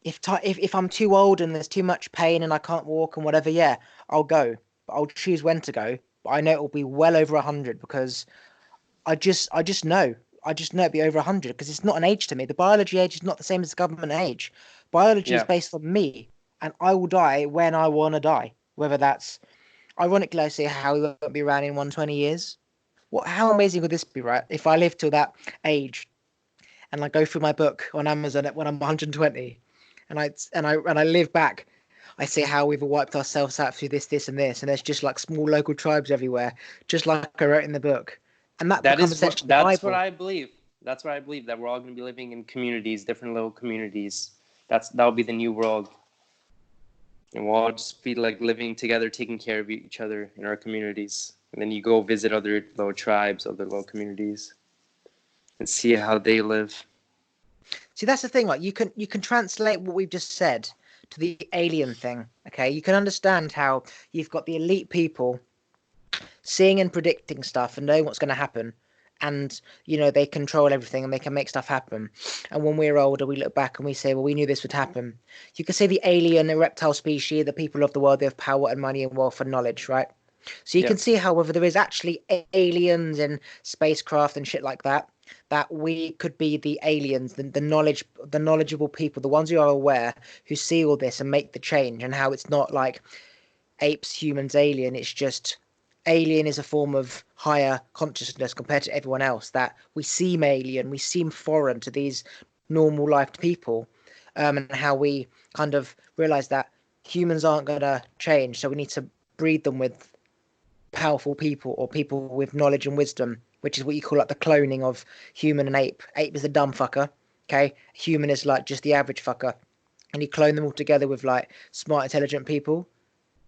If I'm too old and there's too much pain and I can't walk and whatever, I'll go. But I'll choose when to go. But I know it will be well over 100 because I just know. I just know it'll be over 100 because it's not an age to me. The biology age is not the same as the government age. Biology is based on me, and I will die when I want to die. Whether that's ironically, I say how we won't be around in 120 years. How amazing would this be, right? If I live till that age and I go through my book on Amazon when I'm 120, and I live back, I see how we've wiped ourselves out through this, and this, and there's just like small local tribes everywhere, just like I wrote in the book, and that becomes essentially the That's what Bible. I believe. That's what I believe, that we're all going to be living in communities, different little communities. That'll be the new world, and we'll all just be like living together, taking care of each other in our communities. And then you go visit other little tribes, other little communities, and see how they live. See, that's the thing. Like you can translate what we've just said to the alien thing. Okay, you can understand how you've got the elite people seeing and predicting stuff and knowing what's going to happen, and they control everything and they can make stuff happen. And when we're older, we look back and we say, well, we knew this would happen. You can say the alien, the reptile species, the people of the world, they have power and money and wealth and knowledge, right? So you Yeah. can see, however, there is actually aliens and spacecraft and shit like that. That we could be the aliens, the knowledgeable people, the ones who are aware, who see all this and make the change. And how it's not like apes, humans, alien. It's just alien is a form of higher consciousness compared to everyone else. That we seem alien, we seem foreign to these normal life people, and how we kind of realize that humans aren't going to change, so we need to breed them with powerful people or people with knowledge and wisdom, which is what you call like the cloning of human and ape. Ape is the dumb fucker, okay? Human is like just the average fucker, and you clone them all together with like smart, intelligent people,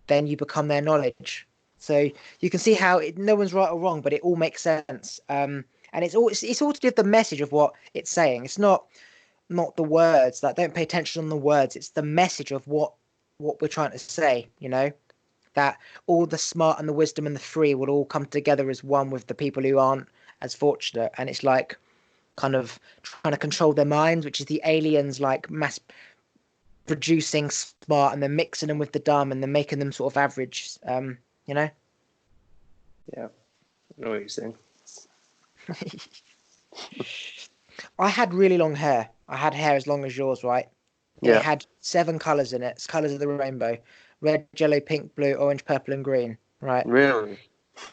then you become their knowledge. So you can see how no one's right or wrong, but it all makes sense. And it's all to do with the message of what it's saying. It's not the words. That don't pay attention on the words. It's the message of what we're trying to say. That all the smart and the wisdom and the free will all come together as one with the people who aren't as fortunate. And it's like kind of trying to control their minds, which is the aliens like mass producing smart and then mixing them with the dumb and then making them sort of average. You know. Yeah. I know what you're saying. I had really long hair. I had hair as long as yours, right? It Yeah. had 7 colours in it. It's colours of the rainbow: red, yellow, pink, blue, orange, purple, and green. Right. Really?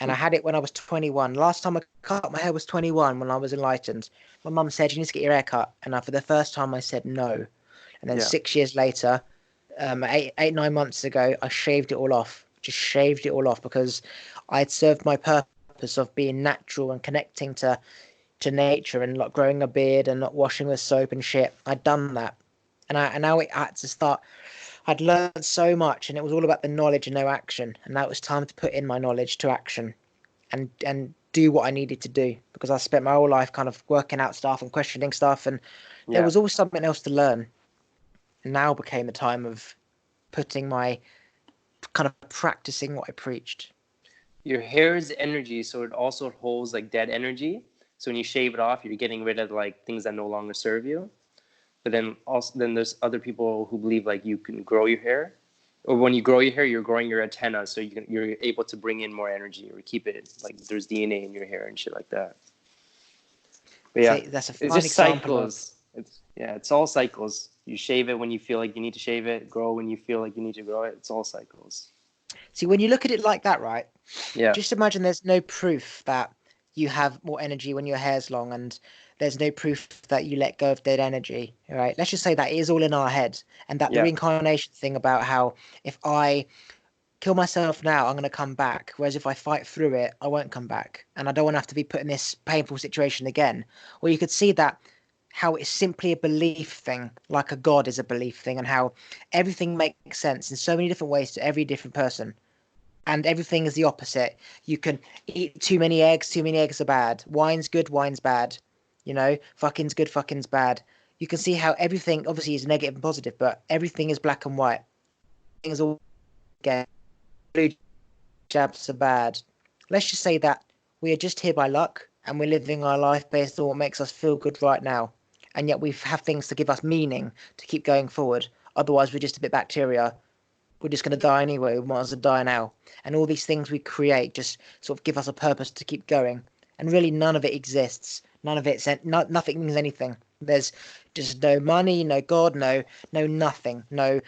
And I had it when I was 21. Last time I cut my hair was 21 when I was enlightened. My mum said, "You need to get your hair cut." And for the first time, I said no. And then Yeah. 6 years later, 9 months ago, I shaved it all off. Just shaved it all off because I'd served my purpose of being natural and connecting to nature and like growing a beard and not washing with soap and shit. I'd done that, and now it had to start. I'd learned so much, and it was all about the knowledge and no action. And now it was time to put in my knowledge to action, and do what I needed to do, because I spent my whole life kind of working out stuff and questioning stuff, and there Yeah. was always something else to learn. And now became the time of putting my kind of practicing what I preached. Your hair is energy, so it also holds like dead energy. So when you shave it off, you're getting rid of like things that no longer serve you. But then there's other people who believe like you can grow your hair, or when you grow your hair, you're growing your antenna, so you're able to bring in more energy or keep it like there's DNA in your hair and shit like that. But yeah, See, that's a it's fine just example of. cycles. It's all cycles. You shave it when you feel like you need to shave it. Grow when you feel like you need to grow it. It's all cycles. See, when you look at it like that, right? Yeah. Just imagine there's no proof that you have more energy when your hair's long, and there's no proof that you let go of dead energy, right? Let's just say that it is all in our head, and that the Yeah. reincarnation thing about how if I kill myself now, I'm going to come back, whereas if I fight through it, I won't come back, and I don't want to have to be put in this painful situation again. Or you could see that how it's simply a belief thing, like a god is a belief thing, and how everything makes sense in so many different ways to every different person, and everything is the opposite. You can eat too many eggs are bad. Wine's good, wine's bad. Fucking's good, fucking's bad. You can see how everything obviously is negative and positive, but everything is black and white. Things all get blue jabs are bad. Let's just say that we are just here by luck and we're living our life based on what makes us feel good right now. And yet we have things to give us meaning to keep going forward. Otherwise, we're just a bit bacteria. We're just going to die anyway. We might as well die now. And all these things we create just sort of give us a purpose to keep going. And really, none of it exists. None of it's nothing means anything. There's just no money, no God, no nothing, no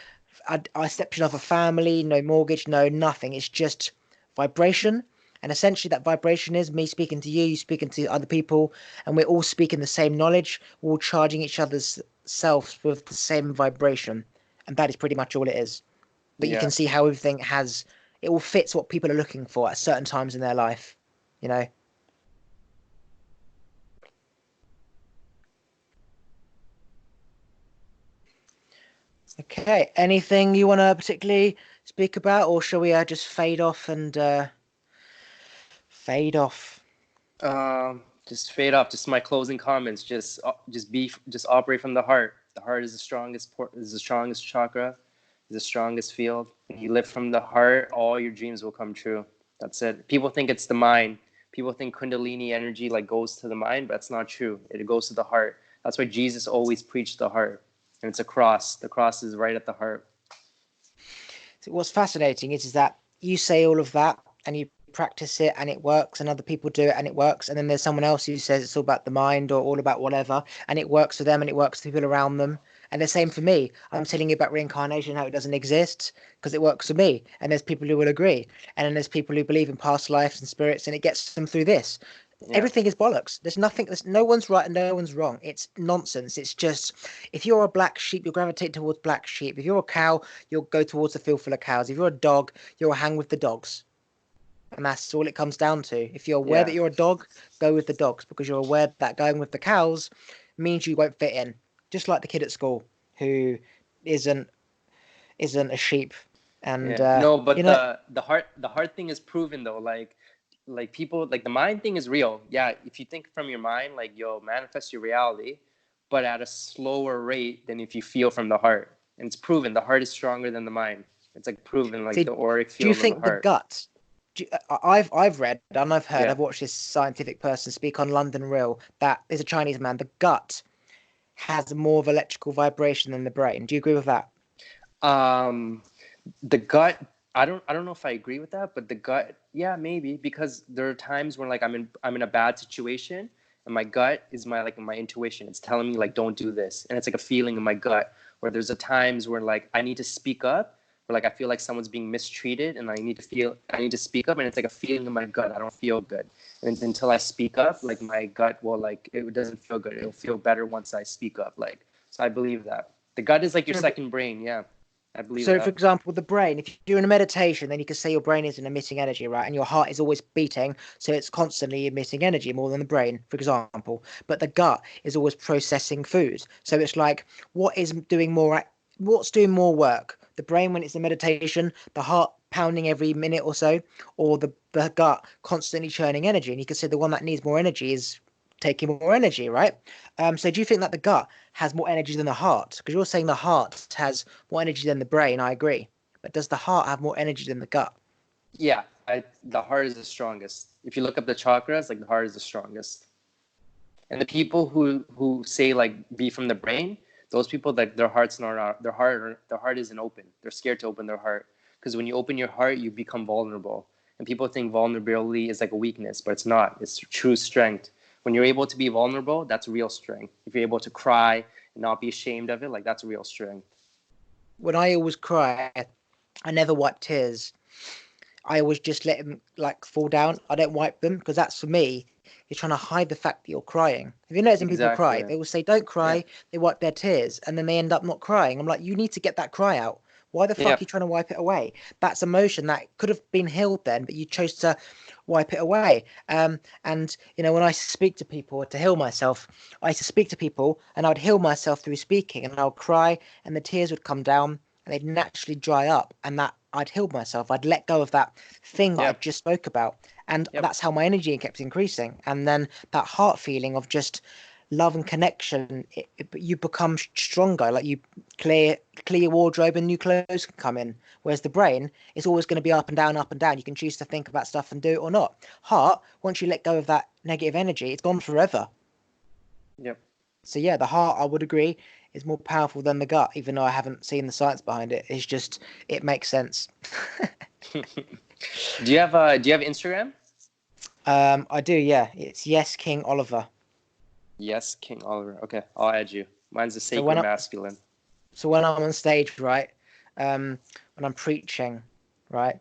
exception of a family, no mortgage, no nothing. It's just vibration. And essentially, that vibration is me speaking to you, you speaking to other people, and we're all speaking the same knowledge. We're all charging each other's selves with the same vibration. And that is pretty much all it is. But you Yeah. can see how everything has, it all fits what people are looking for at certain times in their life, you know? Okay, anything you want to particularly speak about, or shall we just fade off and fade off? Just fade off. Just my closing comments. Just operate from the heart. The heart is is the strongest chakra, is the strongest field. When you live from the heart, all your dreams will come true. That's it. People think it's the mind. People think Kundalini energy like goes to the mind, but that's not true. It goes to the heart. That's why Jesus always preached the heart, and it's a cross. The cross is right at the heart. So what's fascinating is that you say all of that and you practice it and it works, and other people do it and it works, and then there's someone else who says it's all about the mind or all about whatever, and it works for them and it works for people around them. And the same for me. I'm telling you about reincarnation, how it doesn't exist because it works for me. And there's people who will agree. And then there's people who believe in past lives and spirits, and it gets them through this. Yeah. Everything is bollocks. There's nothing. There's no one's right and no one's wrong. It's nonsense. It's just if you're a black sheep, you'll gravitate towards black sheep. If you're a cow, you'll go towards a field full of cows. If you're a dog, you'll hang with the dogs. And that's all it comes down to. If you're aware that Yeah. you're a dog, go with the dogs because you're aware that going with the cows means you won't fit in. Just like the kid at school who isn't isn't a sheep, and Yeah. No, you but know, the heart thing is proven though. Like people like the mind thing is real. Yeah, if you think from your mind, like you'll manifest your reality, but at a slower rate than if you feel from the heart. And it's proven the heart is stronger than the mind. It's like proven, like see, the auric do you field of the think the heart. gut? I've read and I've heard. Yeah. I've watched this scientific person speak on London Real. That is a Chinese man. The gut has more of electrical vibration than the brain. Do you agree with that? Um the gut, I don't know if I agree with that, but the gut, yeah, maybe, because there are times when like I'm in a bad situation, and my gut is my intuition. It's telling me like don't do this, and it's like a feeling in my gut. Where there's a times where like I need to speak up, or like I feel like someone's being mistreated, and I need to speak up, and it's like a feeling in my gut. I don't feel good, and until I speak up, like my gut will like it doesn't feel good. It'll feel better once I speak up. Like, so I believe that the gut is like your No, but second brain. Yeah, I believe so, for that. example, the brain, if you're in a meditation, then you can say your brain isn't emitting energy, right? And your heart is always beating, so it's constantly emitting energy more than the brain, for example. But the gut is always processing food. So it's like, what's doing more work? The brain when it's in meditation, the heart pounding every minute or so, or the gut constantly churning energy. And you can say the one that needs more energy is taking more energy, right? So do you think that the gut has more energy than the heart? Because you're saying the heart has more energy than the brain. I agree. But does the heart have more energy than the gut? Yeah, the heart is the strongest. If you look up the chakras, like the heart is the strongest. And the people who say like be from the brain, those people like their heart's not their heart isn't open. They're scared to open their heart, because when you open your heart, you become vulnerable. And people think vulnerability is like a weakness, but it's not. It's true strength. When you're able to be vulnerable, that's real strength. If you're able to cry and not be ashamed of it, like that's real strength. When I always cry, I never wipe tears. I always just let them like fall down. I don't wipe them because that's for me. You're trying to hide the fact that you're crying. If you notice when people cry, Exactly. they will say, "Don't Yeah. cry." They wipe their tears, and then they end up not crying. I'm like, you need to get that cry out. Why the fuck Yeah. are you trying to wipe it away? That's emotion that could have been healed then, but you chose to wipe it away. And when I speak to people to heal myself, I used to speak to people, and I would heal myself through speaking, and I would cry, and the tears would come down, and they'd naturally dry up, and that I'd healed myself. I'd let go of that thing that I Yep. just spoke about. And Yep. that's how my energy kept increasing. And then that heart feeling of just love and connection, you become stronger. Like you clear your wardrobe and new clothes can come in. Whereas the brain is always going to be up and down, up and down. You can choose to think about stuff and do it or not. Heart, once you let go of that negative energy, it's gone forever. Yep. So yeah, the heart, I would agree, is more powerful than the gut, even though I haven't seen the science behind it. It's just it makes sense. Do you have Instagram? I do, yeah. It's Yes King Oliver. Yes, King Oliver. Okay, I'll add you. Mine's the So sacred when I masculine. so when I'm on stage, right? when I'm preaching, right?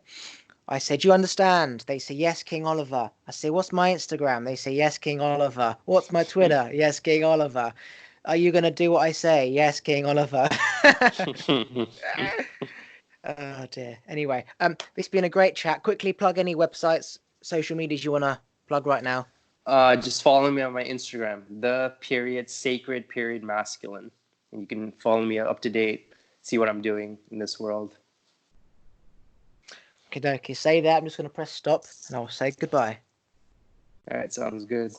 I say, do you understand? They say, yes, King Oliver. I say, what's my Instagram? They say, yes, King Oliver. What's my Twitter? Yes, King Oliver. Are you going to do what I say? Yes, King Oliver. Oh dear. Anyway, this has been a great chat. Quickly plug any websites, social medias you want to plug right now. Just follow me on my Instagram, the_sacred_masculine. And you can follow me up to date, see what I'm doing in this world. Okay, say that. I'm just going to press stop and I'll say goodbye. All right, sounds good.